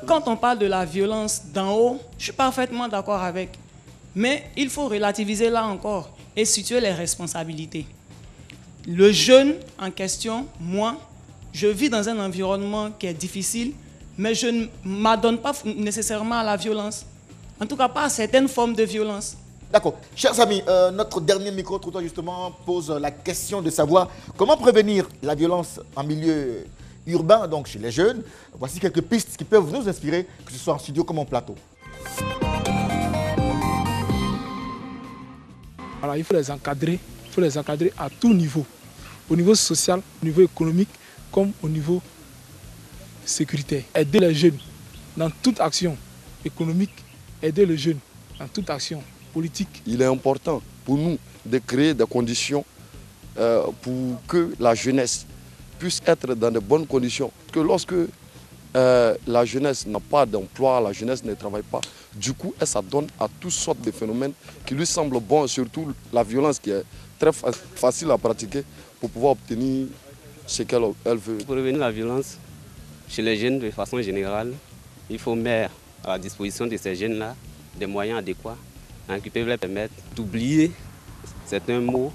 quand on parle de la violence d'en haut, je suis parfaitement d'accord avec. Mais il faut relativiser là encore et situer les responsabilités. Le jeune en question, moi, je vis dans un environnement qui est difficile, mais je ne m'adonne pas nécessairement à la violence. En tout cas, pas à certaines formes de violence. D'accord. Chers amis, notre dernier micro-trottoir justement pose la question de savoir comment prévenir la violence en milieu urbain, donc chez les jeunes. Voici quelques pistes qui peuvent nous inspirer, que ce soit en studio comme en plateau. Alors, il faut les encadrer à tout niveau, au niveau social, au niveau économique, comme au niveau sécuritaire. Aider les jeunes dans toute action économique, aider les jeunes dans toute action politique. Il est important pour nous de créer des conditions pour que la jeunesse puisse être dans de bonnes conditions. Parce que lorsque la jeunesse n'a pas d'emploi, la jeunesse ne travaille pas, du coup, elle s'adonne à toutes sortes de phénomènes qui lui semblent bons, surtout la violence qui est très facile à pratiquer pour pouvoir obtenir ce qu'elle veut. Pour prévenir la violence chez les jeunes de façon générale, il faut mettre à la disposition de ces jeunes-là des moyens adéquats qui peuvent leur permettre d'oublier certains mots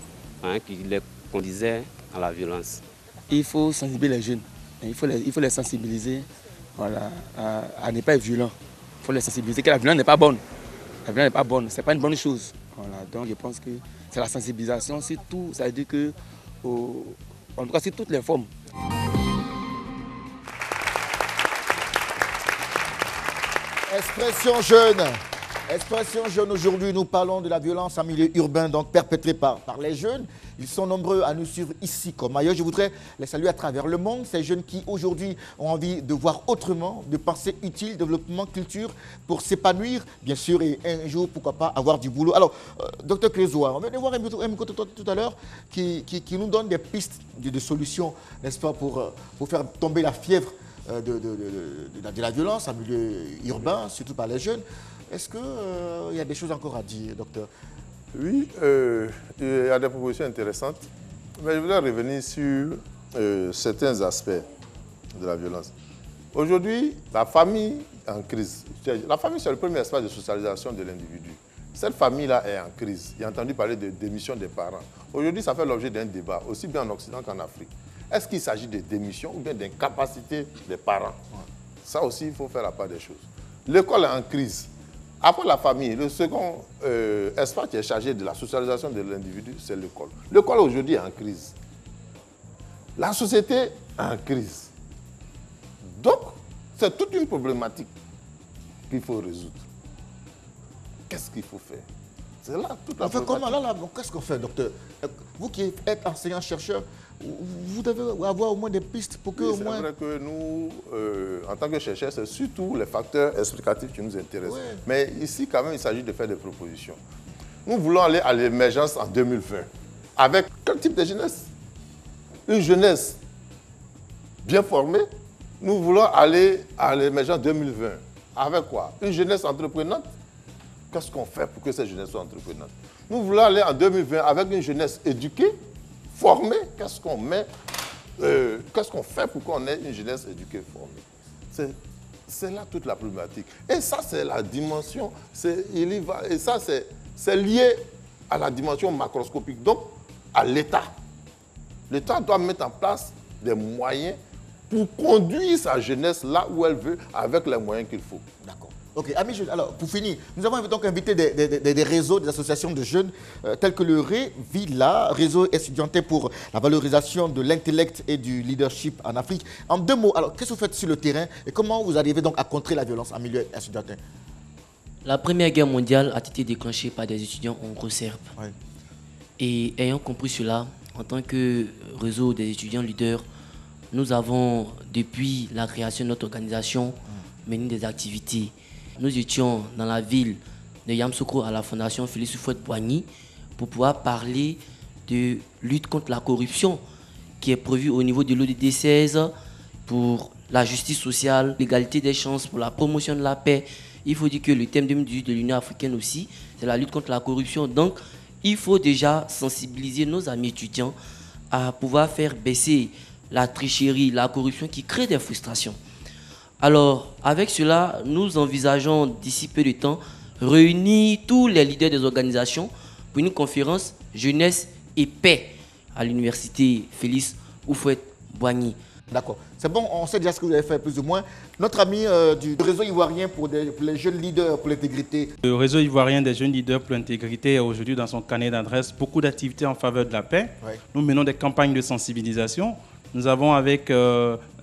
qui les conduisaient à la violence. Il faut sensibiliser les jeunes, il faut les sensibiliser à ne pas être violent. Il faut les sensibiliser que la violence n'est pas bonne. La violence n'est pas bonne, ce n'est pas une bonne chose. Voilà, donc je pense que c'est la sensibilisation, c'est tout, ça veut dire que, en tout cas, c'est toutes les formes. Expression jeune. Expression jeune, aujourd'hui nous parlons de la violence en milieu urbain, donc perpétrée par les jeunes. Ils sont nombreux à nous suivre ici comme ailleurs. Je voudrais les saluer à travers le monde, ces jeunes qui aujourd'hui ont envie de voir autrement, de penser utile, développement, culture, pour s'épanouir, bien sûr, et un jour, pourquoi pas, avoir du boulot. Alors, Dr Clézoa, on vient de voir un micro tout à l'heure qui nous donne des pistes de solutions, n'est-ce pas, pour faire tomber la fièvre de la violence en milieu urbain, surtout par les jeunes. Est-ce qu'il y a des choses encore à dire, docteur? Oui, il y a des propositions intéressantes, mais je voudrais revenir sur certains aspects de la violence. Aujourd'hui, la famille est en crise. La famille, c'est le premier espace de socialisation de l'individu. Cette famille-là est en crise. J'ai entendu parler de démission des parents. Aujourd'hui, ça fait l'objet d'un débat, aussi bien en Occident qu'en Afrique. Est-ce qu'il s'agit de démission ou bien d'incapacité des parents? Ça aussi, il faut faire la part des choses. L'école est en crise. Après la famille, le second espace qui est chargé de la socialisation de l'individu, c'est l'école. L'école aujourd'hui est en crise. La société est en crise. Donc, c'est toute une problématique qu'il faut résoudre. Qu'est-ce qu'il faut faire? C'est là toute la problématique. Comment, là, qu'est-ce qu'on fait, docteur? Vous qui êtes enseignant-chercheur, vous devez avoir au moins des pistes pour que... Oui, au moins... c'est vrai que nous, en tant que chercheurs, c'est surtout les facteurs explicatifs qui nous intéressent. Ouais. Mais ici, quand même, il s'agit de faire des propositions. Nous voulons aller à l'émergence en 2020. Avec quel type de jeunesse? Une jeunesse bien formée. Nous voulons aller à l'émergence 2020. Avec quoi? Une jeunesse entreprenante. Qu'est-ce qu'on fait pour que cette jeunesse soit entreprenante? Nous voulons aller en 2020 avec une jeunesse éduquée, formée. Qu'est-ce qu'on met? Qu'est-ce qu'on fait pour qu'on ait une jeunesse éduquée, formée? C'est là toute la problématique. Et ça, c'est la dimension. Et ça, c'est lié à la dimension macroscopique, donc à l'État. L'État doit mettre en place des moyens pour conduire sa jeunesse là où elle veut, avec les moyens qu'il faut. D'accord. Ok, amis jeunes, alors pour finir, nous avons donc invité des réseaux, des associations de jeunes tels que le REVILA, réseau étudiantin pour la valorisation de l'intellect et du leadership en Afrique. En 2 mots, alors qu'est-ce que vous faites sur le terrain et comment vous arrivez donc à contrer la violence en milieu étudiantin? La Première Guerre mondiale a été déclenchée par des étudiants hongrois-serbes. Oui. Et ayant compris cela, en tant que réseau des étudiants leaders, nous avons, depuis la création de notre organisation, mené des activités. Nous étions dans la ville de Yamoussoukro à la Fondation Félix Houphouët-Boigny pour pouvoir parler de lutte contre la corruption qui est prévue au niveau de l'ODD 16 pour la justice sociale, l'égalité des chances, pour la promotion de la paix. Il faut dire que le thème 2018 de l'Union africaine aussi, c'est la lutte contre la corruption. Donc, il faut déjà sensibiliser nos amis étudiants à pouvoir faire baisser la tricherie, la corruption qui crée des frustrations. Alors, avec cela, nous envisageons d'ici peu de temps réunir tous les leaders des organisations pour une conférence jeunesse et paix à l'université Félix Houphouët-Boigny. D'accord. C'est bon, on sait déjà ce que vous avez fait plus ou moins. Notre ami du réseau ivoirien pour les jeunes leaders pour l'intégrité. Le réseau ivoirien des jeunes leaders pour l'intégrité a aujourd'hui dans son carnet d'adresse beaucoup d'activités en faveur de la paix. Ouais. Nous menons des campagnes de sensibilisation. Nous avons,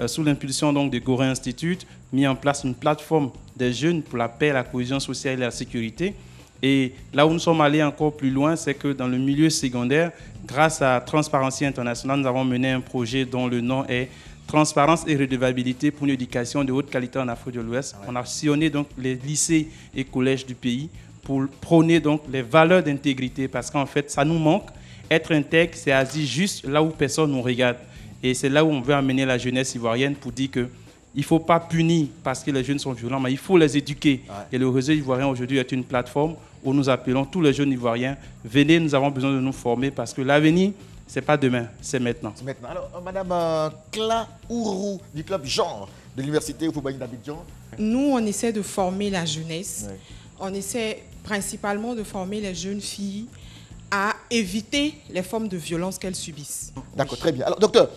sous l'impulsion du Gorée Institute, mis en place une plateforme des jeunes pour la paix, la cohésion sociale et la sécurité. Et là où nous sommes allés encore plus loin, c'est que dans le milieu secondaire, grâce à Transparency International, nous avons mené un projet dont le nom est Transparence et redevabilité pour une éducation de haute qualité en Afrique de l'Ouest. Ouais. On a sillonné donc les lycées et collèges du pays pour prôner donc les valeurs d'intégrité parce qu'en fait, ça nous manque. Être intègre, c'est agir juste là où personne nous regarde. Et c'est là où on veut amener la jeunesse ivoirienne pour dire qu'il ne faut pas punir parce que les jeunes sont violents, mais il faut les éduquer. Ouais. Et le réseau ivoirien aujourd'hui est une plateforme où nous appelons tous les jeunes ivoiriens. Venez, nous avons besoin de nous former parce que l'avenir, ce n'est pas demain, c'est maintenant. C'est maintenant. Alors, Madame Kla Ourou du club Genre de l'université Houphouët-Boigny d'Abidjan. Nous, on essaie de former la jeunesse. Ouais. On essaie principalement de former les jeunes filles à éviter les formes de violence qu'elles subissent. D'accord, très bien. Alors, docteur,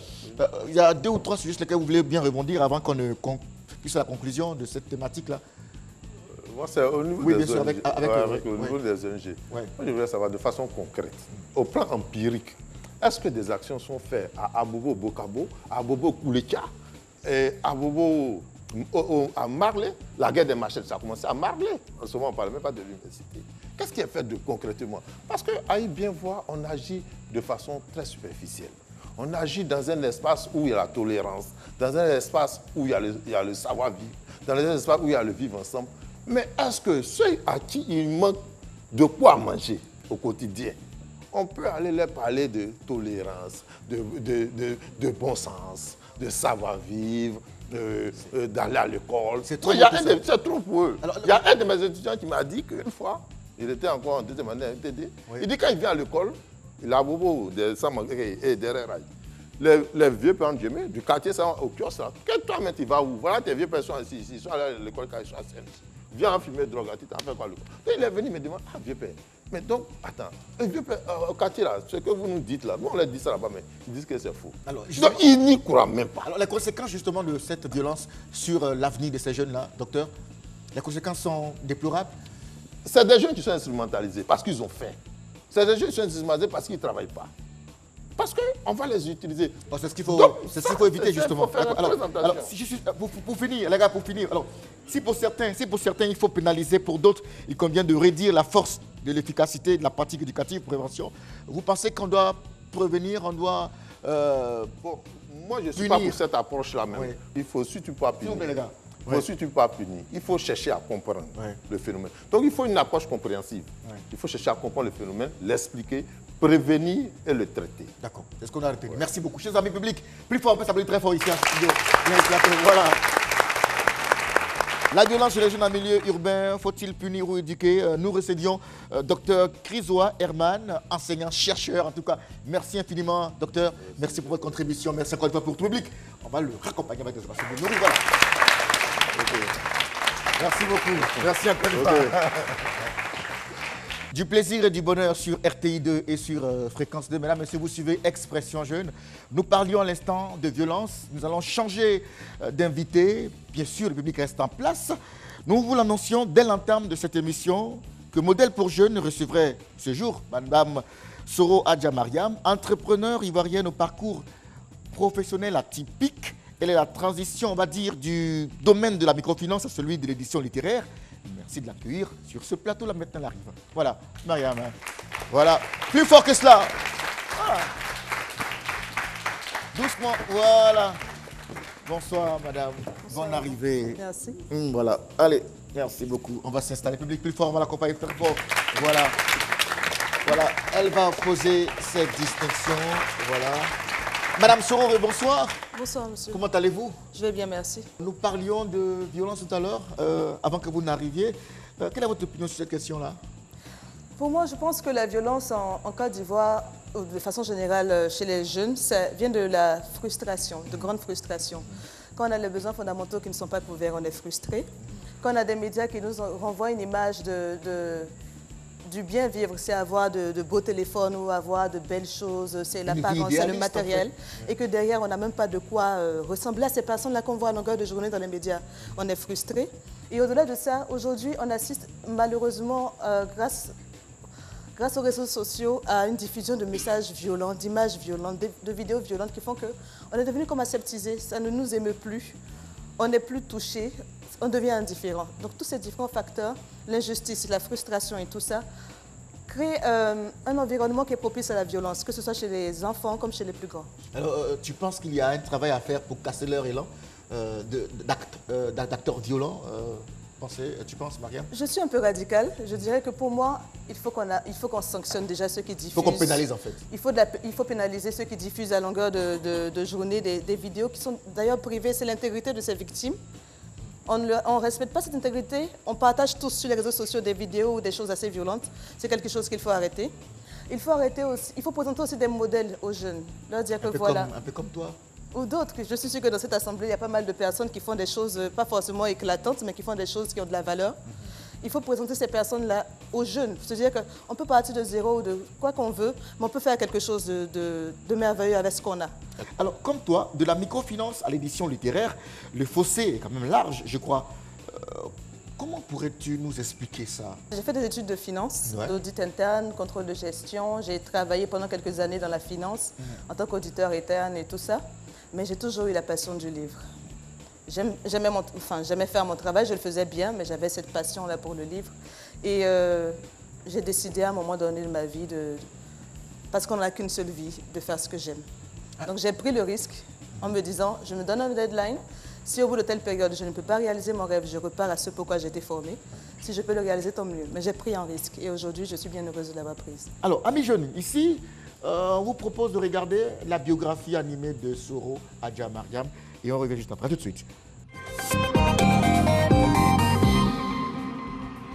il y a 2 ou 3 sujets sur lesquels vous voulez bien rebondir avant qu'on puisse à la conclusion de cette thématique-là. Moi, c'est au niveau des ONG. Avec au niveau des ONG. Ouais. Moi, je voudrais savoir de façon concrète, au plan empirique, est-ce que des actions sont faites à Abobo Bokabo, à Abobo Koulekia, et à Abobo à Marley? La guerre des machettes, ça a commencé à Marley. En ce moment, on ne parle même pas de l'université. Qu'est-ce qui est fait concrètement? Parce qu'à y bien voir, on agit de façon très superficielle. On agit dans un espace où il y a la tolérance, dans un espace où il y a le savoir-vivre, dans un espace où il y a le vivre ensemble. Mais est-ce que ceux à qui il manque de quoi manger au quotidien, on peut aller leur parler de tolérance, de bon sens, de savoir-vivre, d'aller à l'école? C'est trop pour eux. Alors, il y a un de mes étudiants qui m'a dit qu'une fois, il était encore en 2e année à MTD, il dit quand il vient à l'école, il a bobo de Samangué et derrière les vieux parents du quartier au kiosque là. Que toi-même tu vas où? Voilà tes vieux personnes ici, ils sont allés à l'école quand ils sont à Seine. Viens fumer drogue, tu t'en fais quoi le coup? Il est venu me demander, ah vieux père, mais donc, attends, vieux père, au quartier là, ce que vous nous dites là, nous on leur dit ça là-bas, mais ils disent que c'est faux. Alors, donc ils n'y croient même pas. Alors les conséquences justement de cette violence sur l'avenir de ces jeunes-là, docteur, les conséquences sont déplorables? C'est des jeunes qui sont instrumentalisés parce qu'ils ont faim. C'est des jeunes qui sont instrumentalisés parce qu'ils ne travaillent pas. Parce qu'on va les utiliser. Oh, c'est ce qu'il faut, éviter justement. Alors, pour finir, les gars, alors, si pour certains, il faut pénaliser, pour d'autres, il convient de réduire la force de l'efficacité de la pratique éducative, prévention. Vous pensez qu'on doit prévenir, on doit Moi, je ne suis pas pour cette approche-là même. Oui. Il faut surtout pas punir. Il faut surtout pas punir. Il faut chercher à comprendre le phénomène. Donc, il faut une approche compréhensive. Il faut chercher à comprendre le phénomène, l'expliquer, prévenir et le traiter. D'accord, c'est ce qu'on a retenu. Merci beaucoup. Chers amis publics, plus fort, on peut s'appeler très fort ici en studio. Voilà. La violence chez les jeunes en milieu urbain, faut-il punir ou éduquer? Nous récédions Dr Chrysoa Herman, enseignant-chercheur. En tout cas, merci infiniment, docteur. Merci pour votre contribution. Merci encore une fois pour tout le public. On va le raccompagner avec des informations de nourrir. Voilà. Okay. Merci beaucoup. Merci encore une fois. Du plaisir et du bonheur sur RTI2 et sur Fréquence 2. Mesdames, messieurs, vous suivez Expression Jeune. Nous parlions à l'instant de violence. Nous allons changer d'invité. Bien sûr, le public reste en place. Nous vous l'annoncions dès l'entame de cette émission que Modèle pour Jeunes recevrait ce jour Madame Soro Adja Mariam, entrepreneur ivoirienne au parcours professionnel atypique. Elle est la transition, on va dire, du domaine de la microfinance à celui de l'édition littéraire. Merci de l'accueillir sur ce plateau. Là, maintenant, elle arrive. Voilà, Mariam. Voilà, plus fort que cela. Voilà. Doucement, voilà. Bonsoir, madame. Bonsoir. Bonne arrivée. Merci. Voilà, allez, merci beaucoup. On va s'installer. Public plus fort, on va l'accompagner très fort. Voilà. Voilà, elle va poser cette distinction. Voilà. Madame Soro, bonsoir. Bonsoir, monsieur. Comment allez-vous? Je vais bien, merci. Nous parlions de violence tout à l'heure, avant que vous n'arriviez. Quelle est votre opinion sur cette question-là? Pour moi, je pense que la violence en Côte d'Ivoire, de façon générale chez les jeunes, ça vient de la frustration, de grande frustration. Quand on a les besoins fondamentaux qui ne sont pas couverts, on est frustré. Quand on a des médias qui nous renvoient une image du bien vivre, c'est avoir de beaux téléphones ou avoir de belles choses, c'est l'apparence, c'est le matériel. Et que derrière, on n'a même pas de quoi ressembler à ces personnes-là qu'on voit à longueur de journée dans les médias. On est frustré. Et au-delà de ça, aujourd'hui, on assiste malheureusement, grâce aux réseaux sociaux, à une diffusion de messages violents, d'images violentes, de vidéos violentes qui font qu'on est devenu comme aseptisé, ça ne nous émeut plus, on n'est plus touché, on devient indifférent. Donc tous ces différents facteurs, l'injustice, la frustration et tout ça, créent un environnement qui est propice à la violence, que ce soit chez les enfants comme chez les plus grands. Alors, tu penses qu'il y a un travail à faire pour casser leur élan d'acteurs violents tu penses, Mariam? Je suis un peu radicale. Je dirais que pour moi, il faut qu'on sanctionne déjà ceux qui diffusent. Il faut qu'on pénalise en fait. Il faut pénaliser ceux qui diffusent à longueur de journée des vidéos qui sont d'ailleurs privées. C'est l'intégrité de ces victimes. On ne respecte pas cette intégrité. On partage tous sur les réseaux sociaux des vidéos ou des choses assez violentes. C'est quelque chose qu'il faut arrêter. Il faut arrêter aussi. Il faut présenter aussi des modèles aux jeunes. Leur dire que voilà. Un peu comme toi. Ou d'autres. Je suis sûre que dans cette assemblée, il y a pas mal de personnes qui font des choses, pas forcément éclatantes, mais qui font des choses qui ont de la valeur. Il faut présenter ces personnes-là aux jeunes. C'est-à-dire qu'on peut partir de zéro ou de quoi qu'on veut, mais on peut faire quelque chose de merveilleux avec ce qu'on a. Alors, comme toi, de la microfinance à l'édition littéraire, le fossé est quand même large, je crois. Comment pourrais-tu nous expliquer ça? J'ai fait des études de finance, d'audit interne, contrôle de gestion. J'ai travaillé pendant quelques années dans la finance en tant qu'auditeur interne et tout ça. Mais j'ai toujours eu la passion du livre. J'aimais faire mon travail, je le faisais bien, mais j'avais cette passion-là pour le livre. Et j'ai décidé à un moment donné de ma vie, parce qu'on n'a qu'une seule vie, de faire ce que j'aime. Donc j'ai pris le risque en me disant, je me donne un deadline. Si au bout de telle période, je ne peux pas réaliser mon rêve, je repars à ce pourquoi j'ai été formée. Si je peux le réaliser, tant mieux. Mais j'ai pris un risque et aujourd'hui, je suis bien heureuse de l'avoir prise. Alors, amis jeunes, ici, on vous propose de regarder la biographie animée de Soro Adja Mariam et on revient juste après. À tout de suite.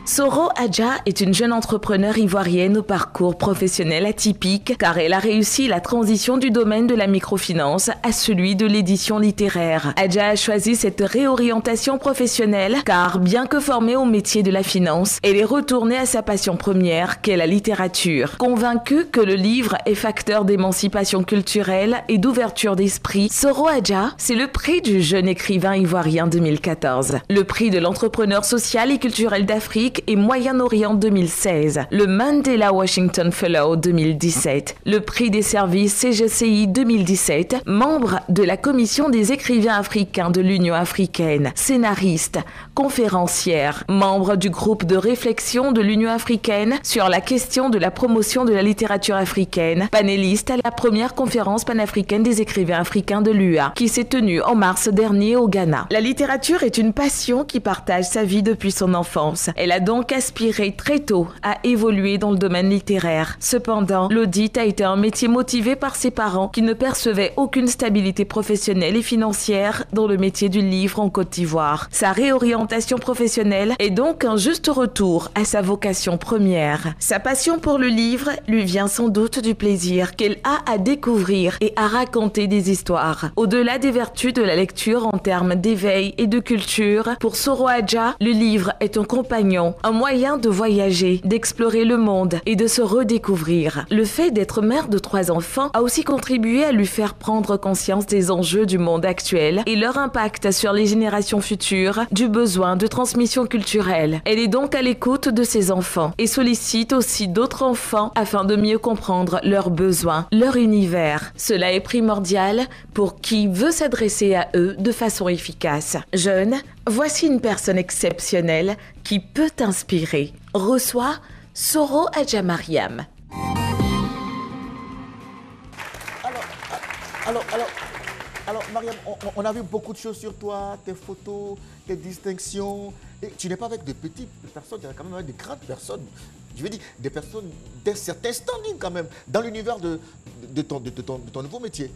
Soro Adja est une jeune entrepreneure ivoirienne au parcours professionnel atypique car elle a réussi la transition du domaine de la microfinance à celui de l'édition littéraire. Adja a choisi cette réorientation professionnelle car, bien que formée au métier de la finance, elle est retournée à sa passion première qu'est la littérature. Convaincue que le livre est facteur d'émancipation culturelle et d'ouverture d'esprit, Soro Adja, c'est le prix du jeune écrivain ivoirien 2014. Le prix de l'entrepreneur social et culturel d'Afrique et Moyen-Orient 2016, le Mandela Washington Fellow 2017, le prix des services CGCI 2017, membre de la Commission des écrivains africains de l'Union africaine, scénariste, conférencière, membre du groupe de réflexion de l'Union africaine sur la question de la promotion de la littérature africaine, panéliste à la première conférence panafricaine des écrivains africains de l'UA, qui s'est tenue en mars dernier au Ghana. La littérature est une passion qui partage sa vie depuis son enfance. Elle a donc aspiré très tôt à évoluer dans le domaine littéraire. Cependant, l'audit a été un métier motivé par ses parents qui ne percevaient aucune stabilité professionnelle et financière dans le métier du livre en Côte d'Ivoire. Sa réorientation professionnelle est donc un juste retour à sa vocation première. Sa passion pour le livre lui vient sans doute du plaisir qu'elle a à découvrir et à raconter des histoires. Au-delà des vertus de la lecture en termes d'éveil et de culture, pour Soro Adja, le livre est un compagnon, un moyen de voyager, d'explorer le monde et de se redécouvrir. Le fait d'être mère de 3 enfants a aussi contribué à lui faire prendre conscience des enjeux du monde actuel et leur impact sur les générations futures, du besoin de transmission culturelle. Elle est donc à l'écoute de ses enfants et sollicite aussi d'autres enfants afin de mieux comprendre leurs besoins, leur univers. Cela est primordial pour qui veut s'adresser à eux de façon efficace. Jeune, voici une personne exceptionnelle qui peut t'inspirer. Reçois Soro Adja Mariam. Alors Mariam, on a vu beaucoup de choses sur toi, tes photos, tes distinctions. Et tu n'es pas avec de petites personnes, tu es quand même avec de grandes personnes. Je veux dire, des personnes d'un certain standing quand même, dans l'univers de ton nouveau métier.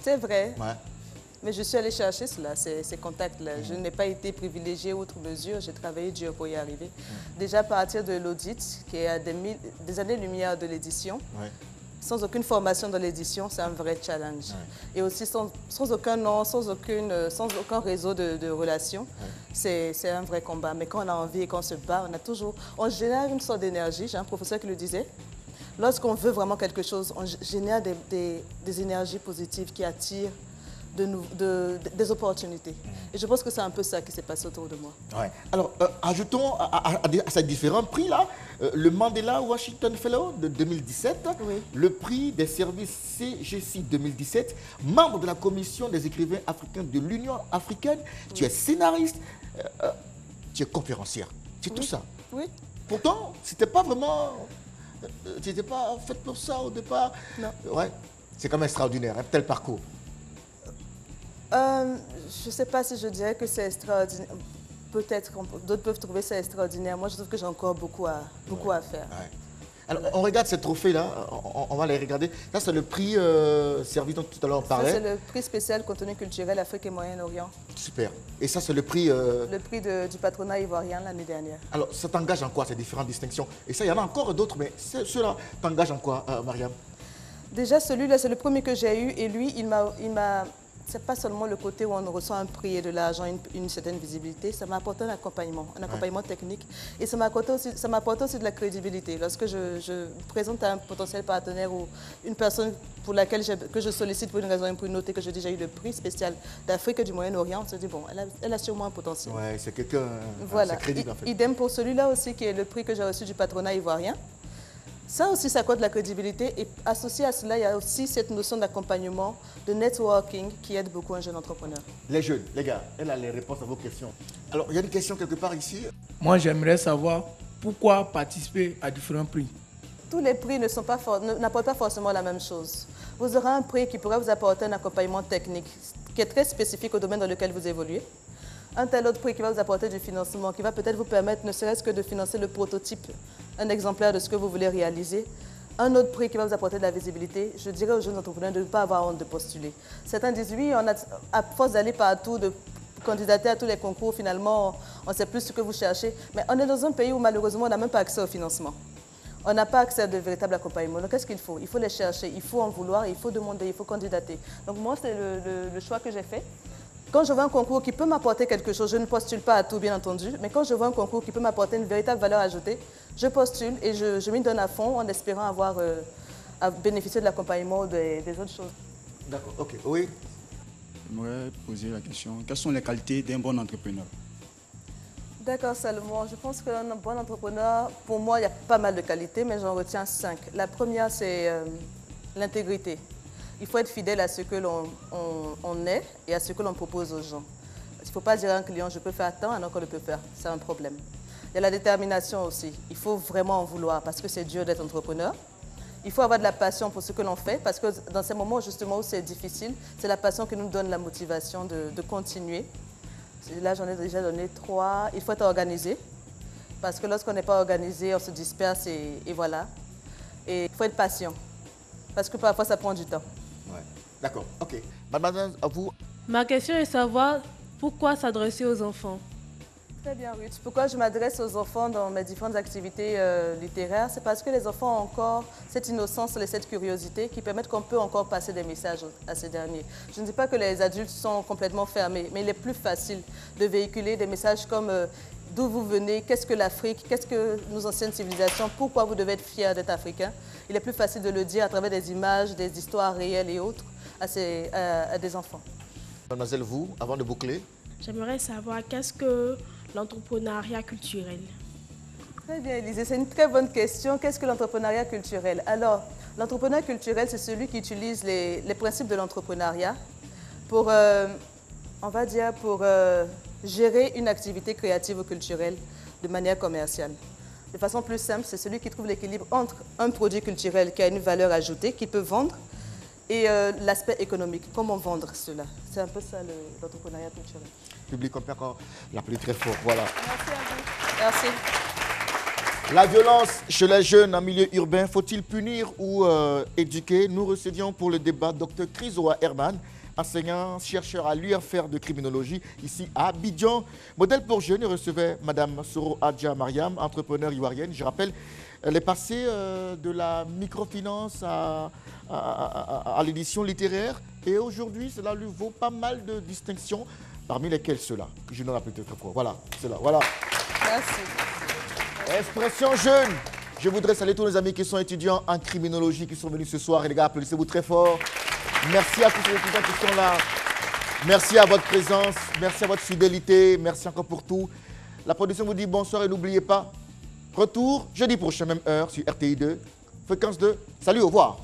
C'est vrai. Ouais. Mais je suis allée chercher cela, ces contacts-là. Je n'ai pas été privilégiée outre mesure, j'ai travaillé dur pour y arriver. Déjà à partir de l'audit, qui est à des années-lumière de l'édition, sans aucune formation dans l'édition, c'est un vrai challenge. Et aussi sans aucun nom, sans aucun réseau de relations, c'est un vrai combat. Mais quand on a envie et qu'on se bat, on génère une sorte d'énergie. J'ai un professeur qui le disait. Lorsqu'on veut vraiment quelque chose, on génère des énergies positives qui attirent des opportunités. Et je pense que c'est un peu ça qui s'est passé autour de moi. Ouais. Alors, ajoutons à ces différents prix-là, le Mandela Washington Fellow de 2017, le prix des services CGCI 2017, membre de la commission des écrivains africains de l'Union africaine, tu es scénariste, tu es conférencière, tu es tout ça. Oui. Pourtant, c'était pas vraiment... tu n'étais pas faite pour ça au départ. Non. Ouais. C'est quand même extraordinaire, un tel parcours. Je ne sais pas si je dirais que c'est extraordinaire. Peut-être d'autres peuvent trouver ça extraordinaire. Moi, je trouve que j'ai encore beaucoup à faire. Ouais. Alors, on regarde ces trophées-là, on va les regarder. Ça, c'est le prix servi dont tout à l'heure on parlait. Ça, c'est le prix spécial contenu culturel Afrique et Moyen-Orient. Super. Et ça, c'est le prix... Le prix du patronat ivoirien l'année dernière. Alors, ça t'engage en quoi, ces différentes distinctions? Et ça, il y en a encore d'autres, mais ceux-là t'engagent en quoi, Mariam? Déjà, celui-là, c'est le premier que j'ai eu. Et lui, il m'a... C'est pas seulement le côté où on reçoit un prix et de l'argent, une certaine visibilité, ça m'a apporté un accompagnement technique. Et ça m'a apporté aussi de la crédibilité. Lorsque je présente à un potentiel partenaire ou une personne pour laquelle que je sollicite pour une raison ou pour une autre et que je dis j'ai eu le prix spécial d'Afrique et du Moyen-Orient, on se dit bon, elle a sûrement un potentiel. Ouais, c'est quelqu'un, voilà. C'est crédible en fait. Idem pour celui-là aussi qui est le prix que j'ai reçu du patronat ivoirien. Ça aussi, ça accorde de la crédibilité. Et associé à cela, il y a aussi cette notion d'accompagnement, de networking qui aide beaucoup un jeune entrepreneur. Les jeunes, les gars, elle a les réponses à vos questions. Alors, il y a une question quelque part ici. Moi, j'aimerais savoir pourquoi participer à différents prix. Tous les prix n'apportent pas forcément la même chose. Vous aurez un prix qui pourrait vous apporter un accompagnement technique qui est très spécifique au domaine dans lequel vous évoluez. Un tel autre prix qui va vous apporter du financement, qui va peut-être vous permettre ne serait-ce que de financer le prototype, un exemplaire de ce que vous voulez réaliser. Un autre prix qui va vous apporter de la visibilité. Je dirais aux jeunes entrepreneurs de ne pas avoir honte de postuler. Certains disent oui, à force d'aller partout, de candidater à tous les concours, finalement, on ne sait plus ce que vous cherchez. Mais on est dans un pays où malheureusement, on n'a même pas accès au financement. On n'a pas accès à de véritables accompagnements. Donc qu'est-ce qu'il faut? Il faut les chercher, il faut en vouloir, il faut demander, il faut candidater. Donc moi, c'est le choix que j'ai fait. Quand je vois un concours qui peut m'apporter quelque chose, je ne postule pas à tout, bien entendu, mais quand je vois un concours qui peut m'apporter une véritable valeur ajoutée, je postule et je m'y donne à fond en espérant avoir à bénéficier de l'accompagnement ou des autres choses. D'accord, ok. Oui. J'aimerais poser la question, quelles sont les qualités d'un bon entrepreneur? D'accord, Salomon. Je pense qu'un bon entrepreneur, pour moi, il y a pas mal de qualités, mais j'en retiens 5. La première, c'est l'intégrité. Il faut être fidèle à ce que l'on est et à ce que l'on propose aux gens. Il ne faut pas dire à un client, je peux faire tant alors qu'on ne peut faire. C'est un problème. Il y a la détermination aussi. Il faut vraiment en vouloir parce que c'est dur d'être entrepreneur. Il faut avoir de la passion pour ce que l'on fait parce que dans ces moments justement où c'est difficile, c'est la passion qui nous donne la motivation de continuer. Là, j'en ai déjà donné 3. Il faut être organisé parce que lorsqu'on n'est pas organisé, on se disperse et voilà. Et il faut être patient parce que parfois, ça prend du temps. Ouais. D'accord, ok. Mademoiselle, à vous. Ma question est de savoir pourquoi s'adresser aux enfants. Très bien, Ruth. Pourquoi je m'adresse aux enfants dans mes différentes activités littéraires? C'est parce que les enfants ont encore cette innocence et cette curiosité qui permettent qu'on peut encore passer des messages à ces derniers. Je ne dis pas que les adultes sont complètement fermés, mais il est plus facile de véhiculer des messages comme d'où vous venez, qu'est-ce que l'Afrique, qu'est-ce que nos anciennes civilisations, pourquoi vous devez être fiers d'être africain. Il est plus facile de le dire à travers des images, des histoires réelles et autres à des enfants. Mademoiselle, vous, avant de boucler? J'aimerais savoir qu'est-ce que l'entrepreneuriat culturel? Très bien, Élisée, c'est une très bonne question. Qu'est-ce que l'entrepreneuriat culturel? Alors, l'entrepreneuriat culturel, c'est celui qui utilise les principes de l'entrepreneuriat pour, on va dire, pour gérer une activité créative ou culturelle de manière commerciale. De façon plus simple, c'est celui qui trouve l'équilibre entre un produit culturel qui a une valeur ajoutée, qui peut vendre, et l'aspect économique. Comment vendre cela? C'est un peu ça l'entrepreneuriat culturel. Public, on peut encore l'appeler très fort. Voilà. Merci à vous. Merci. La violence chez les jeunes en milieu urbain, faut-il punir ou éduquer? Nous recevions pour le débat Dr Chrysoa Herman, enseignant, chercheur à l'UFR de criminologie, ici à Abidjan. Modèle pour jeunes, recevait Mme Soro Adja Mariam, entrepreneur ivoirienne. Je rappelle, elle est passée de la microfinance à l'édition littéraire. Et aujourd'hui, cela lui vaut pas mal de distinctions, parmi lesquelles ceux-là, que je n'en ai peut-être pas. Voilà, ceux-là, voilà. Merci. Expression jeune. Je voudrais saluer tous les amis qui sont étudiants en criminologie, qui sont venus ce soir. Et les gars, applaudissez-vous très fort. Merci à tous les étudiants qui sont là. Merci à votre présence, merci à votre fidélité, merci encore pour tout. La production vous dit bonsoir et n'oubliez pas, retour jeudi prochain, même heure, sur RTI 2, fréquence 2. Salut, au revoir.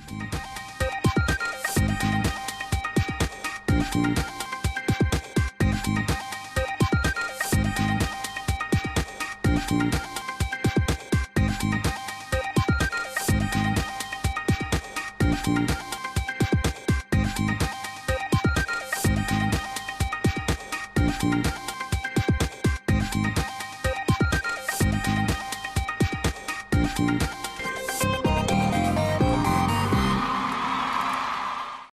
Thank you.